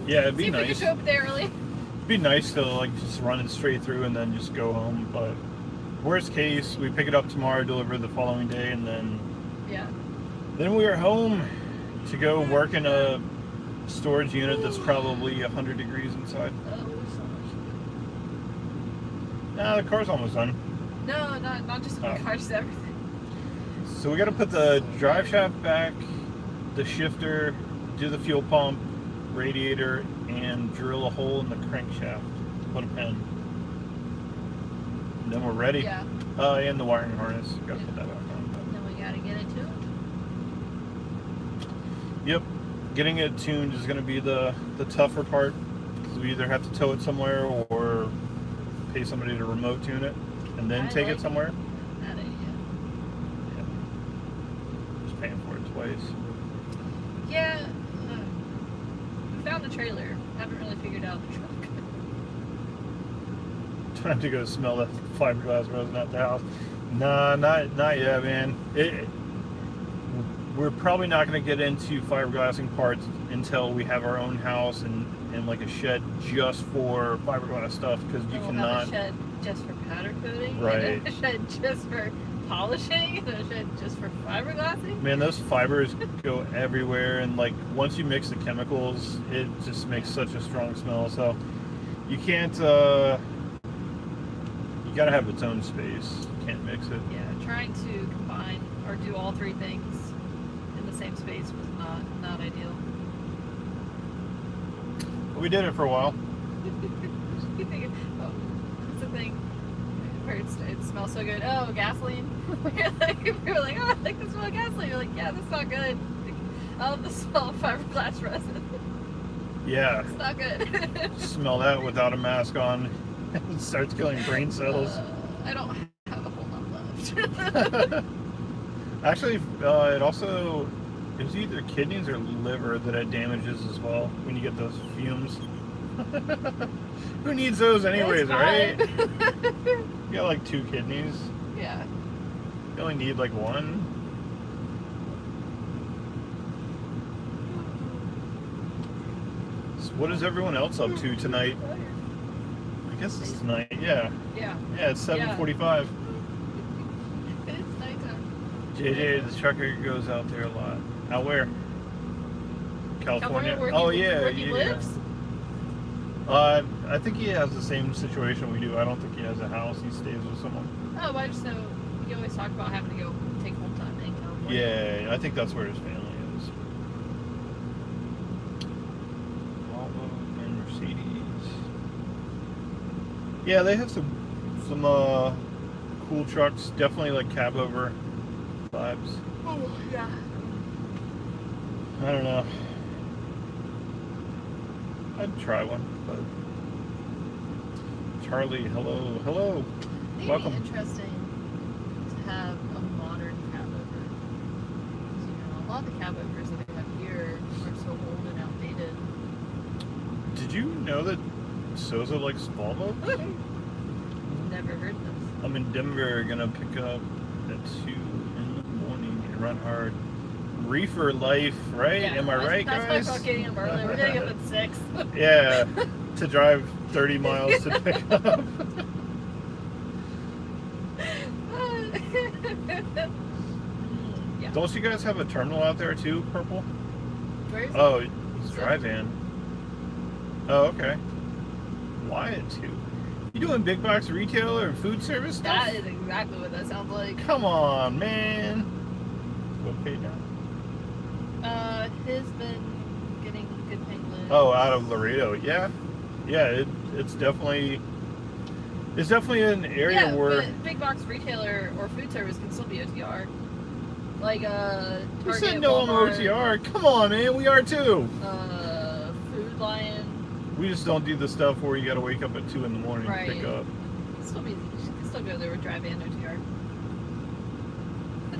Yeah, it'd be see if we can nice. show up a day early. It'd be nice to like just run it straight through and then just go home. But worst case, we pick it up tomorrow, deliver the following day, and then Yeah. we are home to go work in a storage unit that's probably 100 degrees inside. Oh, so much. Nah, the car's almost done. No, not just my car, just everything. So we got to put the drive shaft back, the shifter, do the fuel pump, radiator, and drill a hole in the crankshaft to put a pin. And then we're ready. Yeah. And the wiring harness. Got to put that back on. Then we gotta get it tuned. Yep. Getting it tuned is going to be the tougher part, because we either have to tow it somewhere or pay somebody to remote tune it and then take it somewhere. That idea. Yeah. Just paying for it twice. Yeah. We found the trailer. Haven't really figured out the truck. Don't have to go smell that fiberglass resin at the house. Nah, not yet, man. We're probably not going to get into fiberglassing parts until we have our own house and like a shed just for fiberglass stuff, because you We'll cannot. have a shed just for powder coating, Right. and a shed just for polishing, and a shed just for fiberglassing. Man, those fibers go everywhere, and like once you mix the chemicals, it just makes such a strong smell. So you can't. You gotta have its own space. You can't mix it. Yeah, trying to combine or do all three things in the same space was not ideal. But we did it for a while. You think, oh, that's the thing. Where it smells so good. Oh, gasoline. We were like, oh, I like the smell of gasoline. You're like, yeah, that's not good. I love the smell of fiberglass resin. Yeah. It's not good. Smell that without a mask on. It starts killing brain cells. I don't have a whole lot left. Actually, it was either kidneys or liver that it damages as well when you get those fumes. Who needs those anyways, It's right? fine. You got like 2 kidneys. Yeah. You only need like 1. So what is everyone else up to tonight? I guess it's tonight. Yeah. Yeah. Yeah, it's 7:45. It's nighttime. JJ, the trucker, goes out there a lot. Out where? California? Where Oh he, yeah, where he yeah. lives? I think he has the same situation we do. I don't think he has a house. He stays with someone. Oh, I just know you always talk about having to go take home time in California. Yeah, I think that's where his family is. Volvo and Mercedes. Yeah, they have some cool trucks. Definitely like cab over vibes. Oh, yeah. I don't know. I'd try one, but Charlie, hello. It'd Welcome. be interesting to have a modern cab over. 'Cause, you know, a lot of the cab overs that we have here are so old and outdated. Did you know that Sosa likes Volvo? Never heard this. I'm in Denver, gonna pick up at 2 in the morning and run hard. Reefer life, right? Yeah, Am I right, that's guys? why I'm getting up early. We're getting up at 6. Yeah, to drive 30 miles to pick up. Yeah. Don't you guys have a terminal out there too, Purple? Where is it? Oh, it's drive-in. Oh, okay. Wyatt too. You doing big box retail or food service stuff? That is exactly what that sounds like. Come on, man. Okay now. Has been getting good paying lists. Oh, out of Laredo, yeah. It's definitely an area yeah, where but big box retailer or food service can still be OTR. Like you Target, said no on Walmart, OTR. Come on, man, we are too. Food Lion. We just don't do the stuff where you got to wake up at 2 in the morning Right. to pick up. Can still be still go there with dry van, no TR.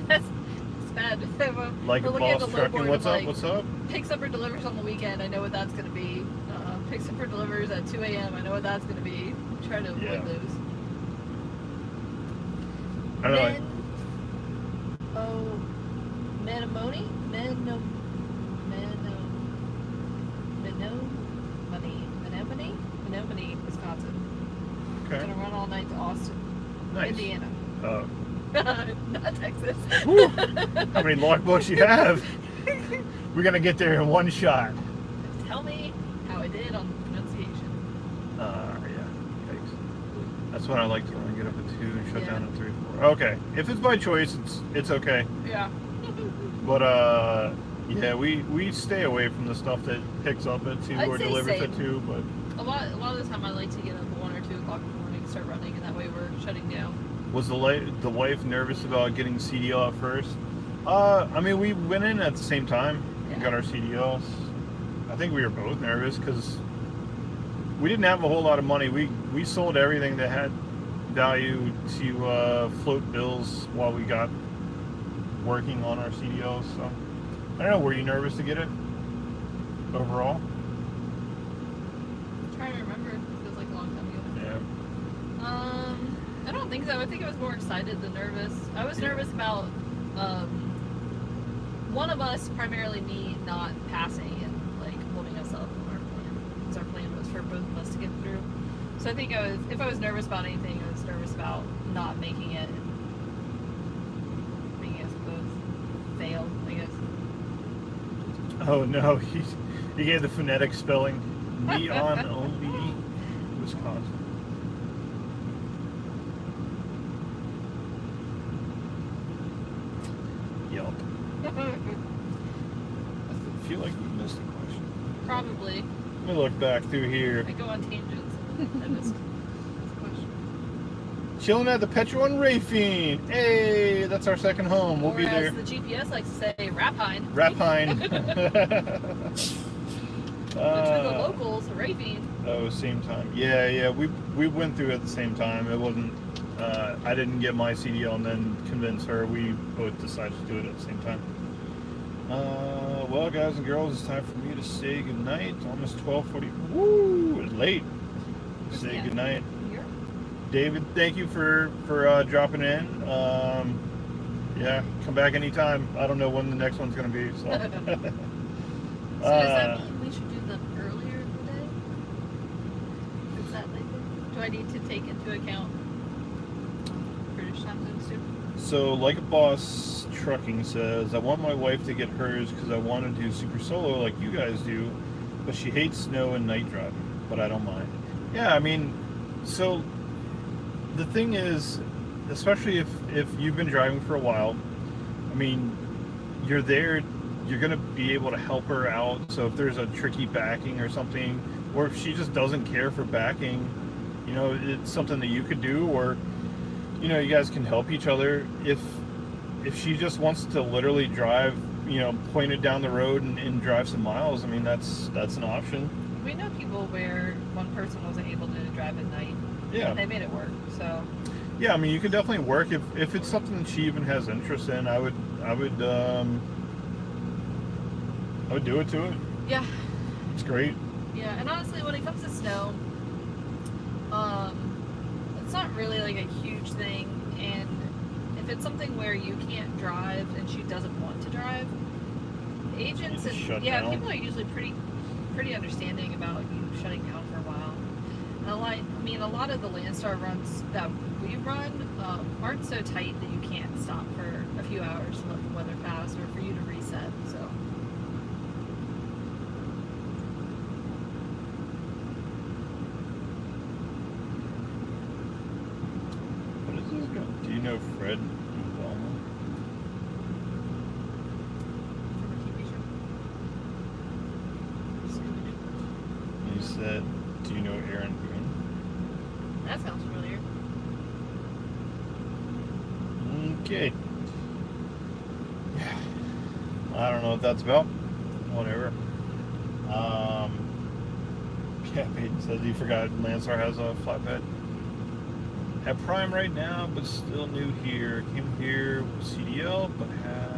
That's bad. Like We're a looking at boss the trucking. load What's board up? of, What's up? picks up or delivers on the weekend. I know what that's going to be. Picks up or delivers at 2 a.m. I know what that's going to be. Try to avoid those. I don't know. Menomoney? Menomoney, Wisconsin. Okay. Gonna run all night to Austin, Nice. Indiana. Oh. Not Texas. Whew. How many logbooks you have? We're gonna get there in one shot. Tell me how I did on pronunciation. Yeah. Thanks. That's what I like to only get up at 2 and shut down at 3, 4. Okay. If it's by choice, it's okay. Yeah. But yeah, we stay away from the stuff that picks up at 2 or delivers at 2. But a lot of the time I like to get up at 1 or 2 o'clock in the morning, start running, and that way we're shutting down. was the wife nervous about getting CDL at first? I mean, we went in at the same time and got our CDLs. I think we were both nervous because we didn't have a whole lot of money. We sold everything that had value to float bills while we got working on our CDLs. So I don't know. Were you nervous to get it overall? I'm trying to remember. It feels like a long time ago. Yeah. I don't think so. I think I was more excited than nervous. I was nervous about one of us, primarily me, not passing and like holding us up on our plan. Because our plan was for both of us to get through. So I think if I was nervous about anything, I was nervous about not making it and making us both fail, I guess. Oh no, he gave the phonetic spelling. Neon only Wisconsin. Yelp. I feel like we missed a question. Probably. Let me look back through here. I go on tangents and I missed a question. Chilling at the Petro and Rafine. Hey, that's our second home. We'll Or be there. as the GPS likes to say, Rapine. Rapine. But to the locals, Ravine. Oh, same time. Yeah. We went through at the same time. It wasn't. I didn't get my CDL and then convince her. We both decided to do it at the same time. Well, guys and girls, it's time for me to say goodnight. It's almost 12:40. Woo! It's late. Say goodnight. Here. David, thank you for dropping in. Yeah, come back anytime. I don't know when the next one's going to be. So. So does that mean we should do them earlier in the day? Is that like, do I need to take into account British time zones too? So, like a boss trucking says, I want my wife to get hers because I want to do super solo like you guys do, but she hates snow and night driving, but I don't mind. Yeah, I mean, so the thing is, especially if you've been driving for a while, I mean, you're there, you're going to be able to help her out. So if there's a tricky backing or something, or if she just doesn't care for backing, you know, it's something that you could do, or you know, you guys can help each other. If she just wants to literally drive, you know, point it down the road and drive some miles, I mean, that's an option. We know people where one person wasn't able to drive at night. Yeah. And they made it work, so. Yeah, I mean, you can definitely work if it's something that she even has interest in. I would do it to it. Yeah. It's great. Yeah, and honestly, when it comes to snow, it's not really like a huge thing, and if it's something where you can't drive and she doesn't want to drive, agents and down. people are usually pretty understanding about you shutting down for a while. And a lot of the Landstar runs that we run aren't so tight that you can't stop for a few hours to let the weather pass or for you to reset. So. Do you know Fred Velma? From a TV show. He said, do you know Aaron Boone? That sounds familiar. Okay. I don't know what that's about. Whatever. Yeah, Peyton says he forgot Landstar has a flatbed. at Prime right now, but still new here. Came here with CDL, but have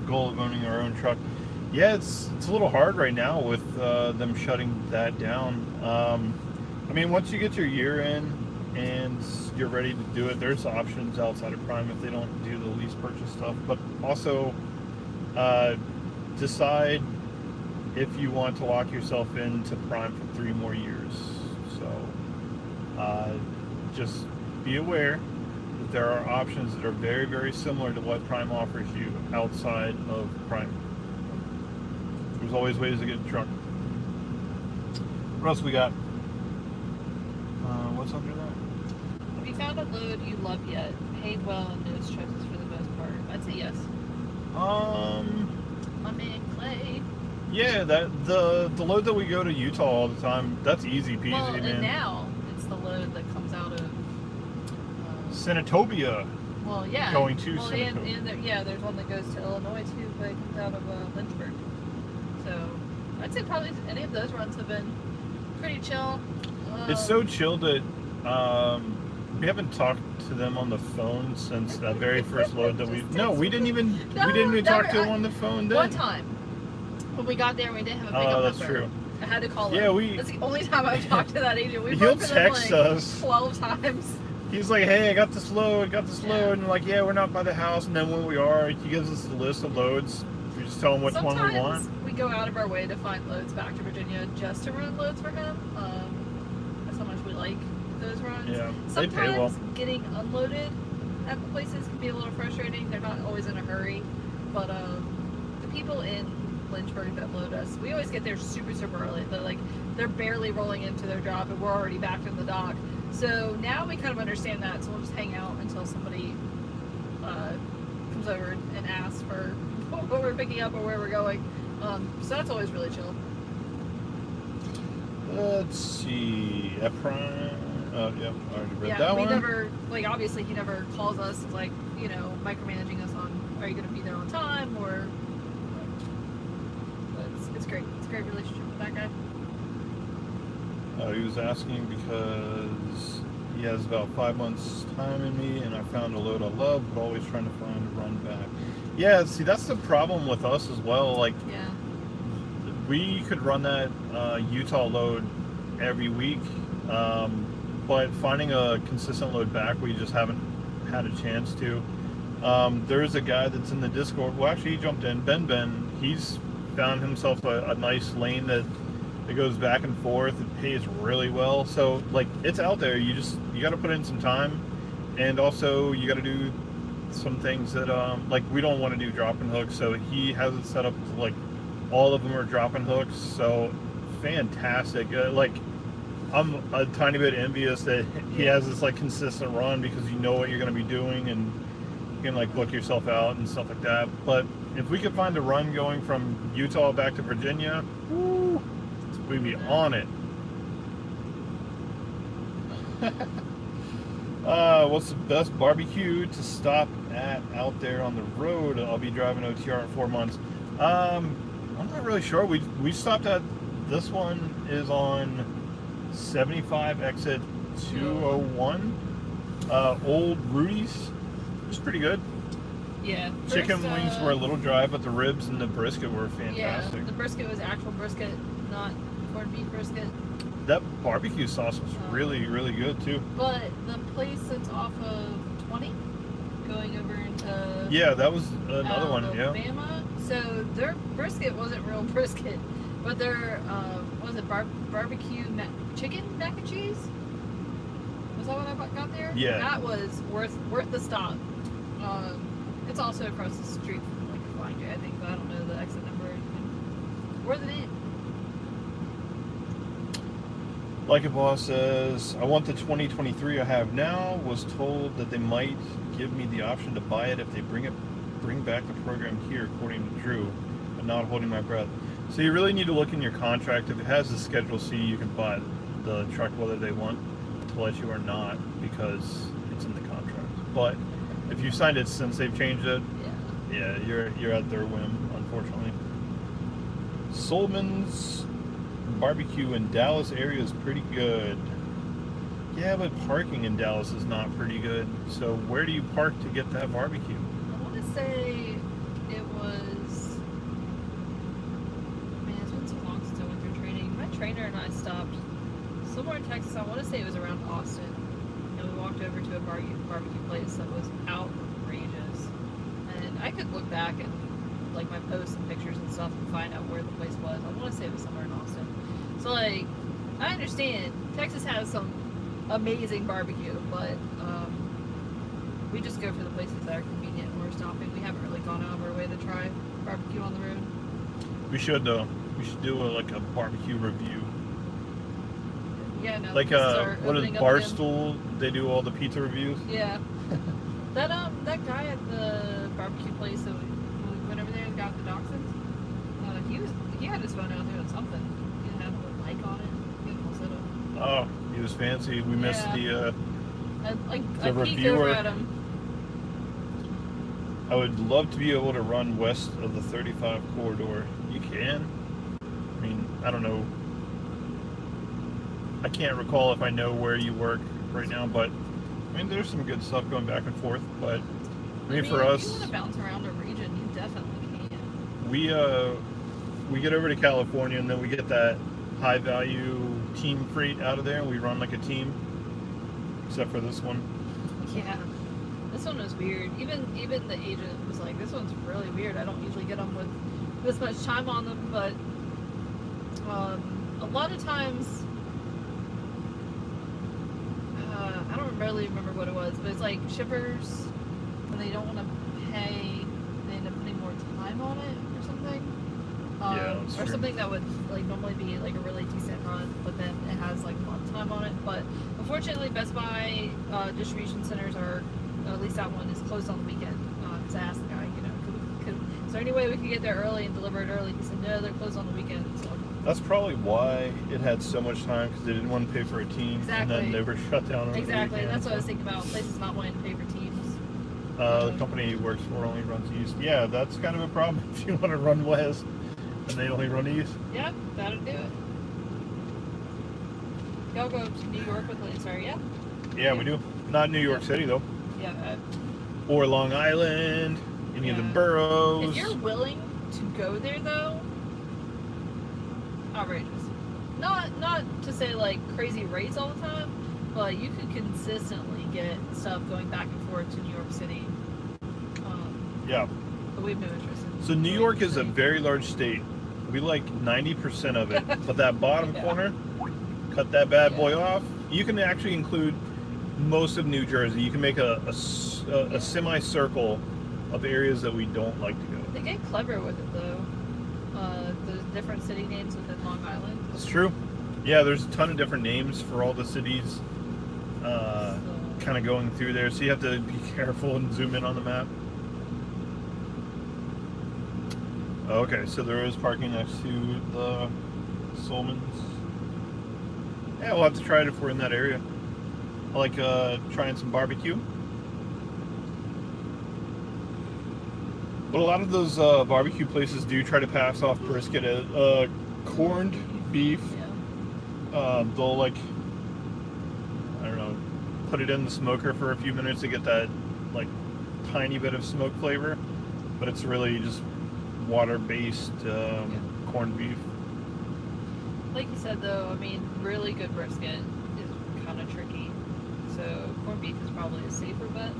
goal of owning our own truck. Yeah, it's a little hard right now with them shutting that down. I mean, once you get your year in and you're ready to do it, there's options outside of Prime if they don't do the lease purchase stuff. But also decide if you want to lock yourself into Prime for 3 more years. So just be aware that there are options that are very, very similar to what Prime offers you outside of Prime. There's always ways to get a truck. What else we got? What's under that? Have you found a load you love yet? Paid well and knows choices for the most part. I'd say yes. My man Clay. Yeah, that the load that we go to Utah all the time, that's easy peasy, Well, man. and now it's the load that comes out of Senatobia. well, yeah. Going to well, Senatobia. and there, there's one that goes to Illinois too, but it comes out of Lynchburg. So I'd say probably any of those runs have been pretty chill. It's so chill that we haven't talked to them on the phone since that very first load that we. No, we didn't even talk to them on the phone then. One time, when we got there, and we didn't have a pickup Oh, that's number. true. I had to call Yeah, him. That's the only time I've talked to that agent. We've He'll worked for them text like us. 12 times. He's like, hey, I got this load, Yeah. and we're like, yeah, we're not by the house. And then when we are, he gives us the list of loads. We just tell him which one we want. Sometimes we go out of our way to find loads back to Virginia just to run loads for him. That's how much we like those runs. Yeah, they Sometimes pay well. getting unloaded at the places can be a little frustrating. They're not always in a hurry, but the people in Lynchburg that load us, we always get there super, super early. They're barely rolling into their job and we're already back in the dock. So now we kind of understand that, so we'll just hang out until somebody comes over and asks for what we're picking up or where we're going. So that's always really chill. Let's see. At Prime. Yep, I already read that We one. never, obviously he never calls us, micromanaging us on, are you going to be there on time, or, but it's great. It's a great relationship with that guy. He was asking because he has about 5 months time in me, and I found a load I love, but always trying to find a run back. Yeah, see, that's the problem with us as well. Like, Yeah. we could run that Utah load every week, but finding a consistent load back, we just haven't had a chance to. There's a guy that's in the Discord. Well, actually, he jumped in. Ben. He's found himself a nice lane that goes back and forth. It pays really well. So, like, it's out there. You got to put in some time, and also you got to do some things that like, we don't want to do drop-in hooks. So he has it set up to, like, all of them are drop-in hooks. So fantastic. Like, I'm a tiny bit envious that he has this, like, consistent run, because you know what you're going to be doing, and you can, like, book yourself out and stuff like that. But if we could find a run going from Utah back to Virginia, woo, we'd be on it. What's the best barbecue to stop at out there on the road? I'll be driving OTR in 4 months. I'm not really sure. We stopped at, this one is on 75 exit 201. Old Rudy's. It was pretty good. Yeah. Chicken wings were a little dry, but the ribs and the brisket were fantastic. Yeah, the brisket was actual brisket, not corned beef brisket. That barbecue sauce was really, really good too. But the place that's off of 20, going over into Yeah, that was another one. Yeah. Alabama. So their brisket wasn't real brisket, but their what was it, barbecue chicken mac and cheese? Was that what I got there? Yeah. That was worth the stop. It's also across the street from, like, Flying J, I think, but I don't know the exit number. Worth it. Like a Boss says, I want the 2023 I have now. Was told that they might give me the option to buy it if they bring back the program here, according to Drew, but not holding my breath. So you really need to look in your contract. If it has a Schedule C, you can buy the truck whether they want to let you or not, because it's in the contract. But if you signed it since they've changed it, yeah, you're at their whim, unfortunately. Solman's Barbecue in Dallas area is pretty good. Yeah, but parking in Dallas is not pretty good. So where do you park to get that barbecue? I want to say it was. Man, it's been so long since I went through training. My trainer and I stopped somewhere in Texas. I want to say it was around Austin. And we walked over to a barbecue place that was outrageous. And I could look back at like my posts and pictures and stuff and find out where the place was. I want to say it was somewhere in Austin. So like, I understand Texas has some amazing barbecue, but we just go for the places that are convenient when we're stopping. We haven't really gone out of our way to try barbecue on the road. We should though. We should do like a barbecue review. Yeah, no. Like what is Barstool? They do all the pizza reviews. Yeah. That guy at the barbecue place that we went over there and got the dachshunds. He had his phone out doing something. He had a mic on it. He had a whole setup. Oh, he was fancy. We missed the I peeked reviewer. over at him. I would love to be able to run west of the 35 corridor. You can. I mean, I don't know. I can't recall if I know where you work right now, but I mean, there's some good stuff going back and forth. But I mean, for us, if you want to bounce around a region, you definitely can. We get over to California and then we get that high value team freight out of there, and we run like a team. Except for this one. Yeah. This one was weird. Even the agent was like, this one's really weird. I don't usually get them with this much time on them, but a lot of times, I don't really remember what it was, but it's like shippers, when they don't want to pay, they end up putting more time on it or something. Yeah, that's or true. something that would like normally be like a really decent run, but then it has like a lot of time on it. But unfortunately, Best Buy distribution centers are, at least that one is closed on the weekend. Because I asked the guy, is there any way we could get there early and deliver it early? He said no, they're closed on the weekend. So that's probably why it had so much time, because they didn't want to pay for a team, Exactly. and then they were shut down. On exactly, the weekend, that's what I was thinking about. Places not wanting to pay for teams. The company he works for only runs east. Yeah, that's kind of a problem if you want to run west and they only run east. Yep, that'll do it. Y'all go to New York with Landstar, yeah? Yeah, we do. Not New York City though, Yeah. or Long Island, any of the boroughs. If you're willing to go there though, outrageous. Not to say like crazy rates all the time, but you could consistently get stuff going back and forth to New York City. Yeah. But we have no interest in So New York is a very large state. We like 90% of it, but that bottom corner, cut that bad boy off. You can actually include most of New Jersey. You can make a semicircle of areas that we don't like to go. They get clever with it though. The different city names within Long Island. That's true. Yeah, there's a ton of different names for all the cities kind of going through there, so you have to be careful and zoom in on the map. Okay, so there is parking next to the Solomons. Yeah, we'll have to try it if we're in that area. I like trying some barbecue. But a lot of those barbecue places do try to pass off brisket as corned beef. Yeah. They'll like, I don't know, put it in the smoker for a few minutes to get that like tiny bit of smoke flavor, but it's really just water-based corned beef. Like you said though, I mean, really good brisket is kind of tricky. So corned beef is probably a safer bet.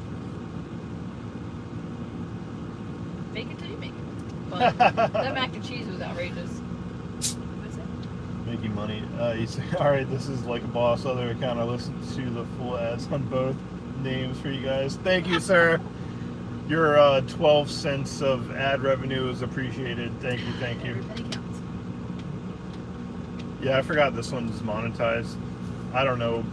Make it till you make it. But that mac and cheese was outrageous. What's it? Making money. You say, all right, this is like a boss other account. I listened to the full ads on both names for you guys. Thank you, sir. Your 12 cents of ad revenue is appreciated. Thank you, thank you. Every penny counts. Yeah, I forgot this one's monetized. I don't know.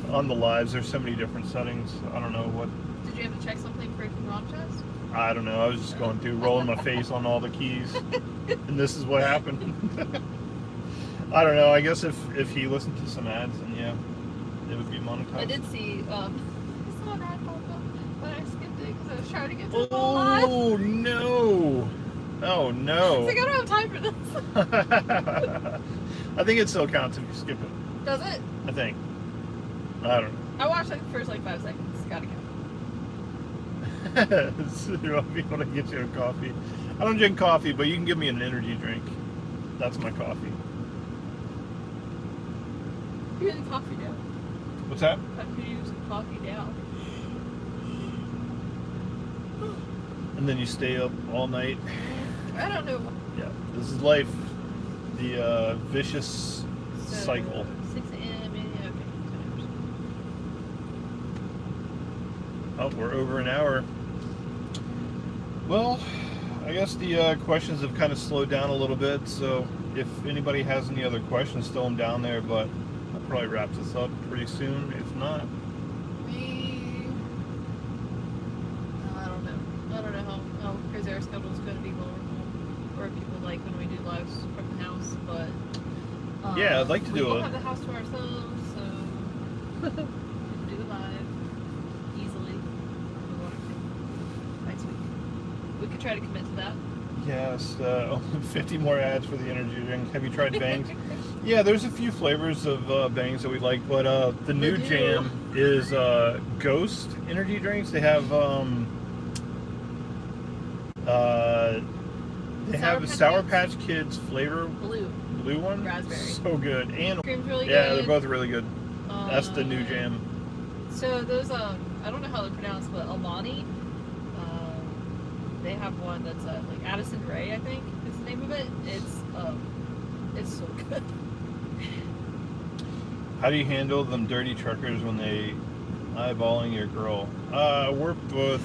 On the lives, there's so many different settings. I don't know what. Did you have to check something for monetized? I don't know. I was just going through, rolling my face on all the keys, and this is what happened. I don't know. I guess if he listened to some ads, then yeah, it would be monetized. I did see. I saw an ad pop up, but I skipped it because I was trying to get to the whole live. Oh no! Oh no! I was like, I don't have time for this. I think it still counts if you skip it. Does it? I think. I don't know. I watched like the first like 5 seconds. Gotta count. So if you want to get you a coffee. I don't drink coffee, but you can give me an energy drink. That's my coffee. Here's the coffee down. What's that? I could use some coffee down. And then you stay up all night. I don't know. Yeah, this is life. The vicious So, cycle. 6 a.m. Yeah, okay. Oh, we're over an hour. Well, I guess the questions have kind of slowed down a little bit, so if anybody has any other questions, throw them down there, but I'll probably wrap this up pretty soon, if not. I don't know. I don't know how crazy our schedule is going to be when we're home, or if people like when we do lives from the house, but Yeah, I'd like to do we it. will have the house to ourselves, so we can do it live easily if we want to next week. We could try to commit to that. Yes, 50 more ads for the energy drink. Have you tried Bangs? Yeah, there's a few flavors of Bangs that we like, but the new jam is Ghost energy drinks. They have Sour Patch Kids flavor blue one. Raspberry. So good. And Cream's really good. yeah, they're both really good. That's the new jam. So those I don't know how they're pronounced, but Alani, they have one that's like Addison Ray, I think is the name of it. It's so good. How do you handle them dirty truckers when they eyeballing your girl? We're both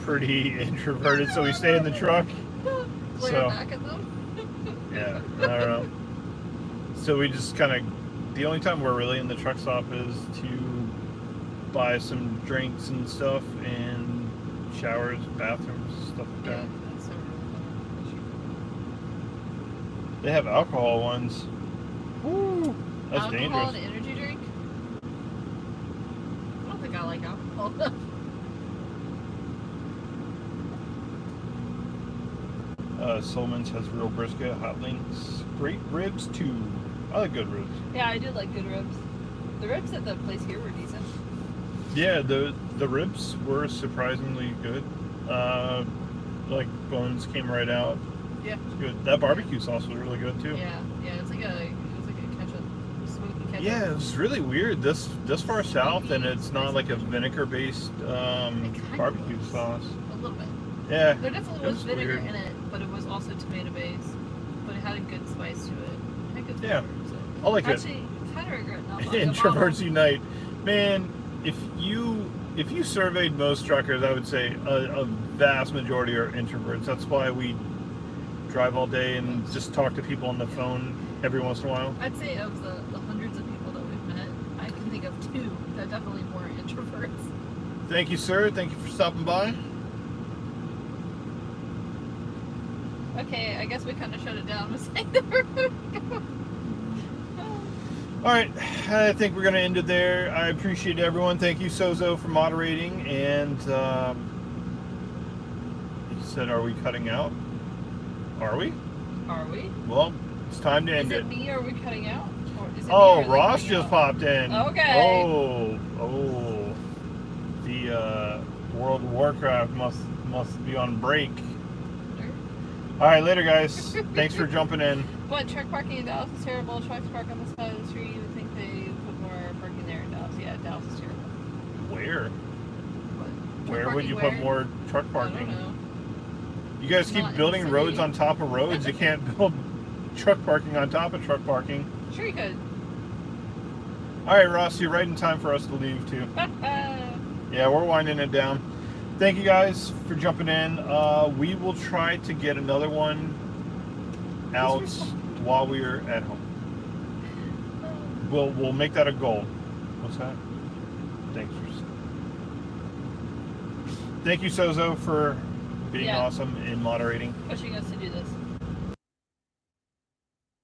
pretty introverted, so we stay in the truck. Glare back at them. Yeah, I don't know. So we just kind of, the only time we're really in the truck stop is to buy some drinks and stuff, and showers, bathrooms, stuff like that. Yeah, that's a really issue. They have alcohol ones. Woo! That's Alcohol dangerous. and energy drink? I don't think I like alcohol. Solomons has real brisket, hot links, great ribs too. I like good ribs. Yeah, I did like good ribs. The ribs at the place here were decent. Yeah, the ribs were surprisingly good. Like bones came right out. Yeah. It's good. That barbecue sauce was really good too. Yeah, it's like a ketchup, smoky ketchup. Yeah, it was really weird. This far south, and it's not like a vinegar based barbecue sauce. A little bit. Yeah. There definitely it was vinegar weird. in it, but it was also tomato based. But it had a good spice to it. It had good Yeah. flavor, so. I like Actually, kind of regret not buying a Introverts bottle. unite, man. If you surveyed most truckers, I would say a vast majority are introverts. That's why we drive all day and just talk to people on the phone every once in a while. I'd say of the hundreds of people that we've met, I can think of 2 that definitely weren't introverts. Thank you, sir. Thank you for stopping by. Okay, I guess we kind of shut it down with saying that we're going to go. All right, I think we're going to end it there. I appreciate everyone. Thank you, Sozo, for moderating. And he said, are we cutting out? Are we? Are we? Well, it's time to end Is it. it me or are we cutting out? Or is it Oh, me or are they Ross cutting just out? popped in. Okay. Oh. The World of Warcraft must be on break. All right, later, guys. Thanks for jumping in. But truck parking in Dallas is terrible. Trucks park on the side of the street. You would think they put more parking there in Dallas. Yeah, Dallas is terrible. Where? But truck Where would you parking put more truck I parking? don't know. You guys keep Not in the building city. roads on top of roads. You can't build truck parking on top of truck parking. Sure you could. All right, Ross, you're right in time for us to leave, too. Yeah, we're winding it down. Thank you guys for jumping in. We will try to get another one out while we're at home. We'll make that a goal. What's that? Thanks. Thank you, Sozo, for being Yeah. awesome in moderating. Pushing us to do this.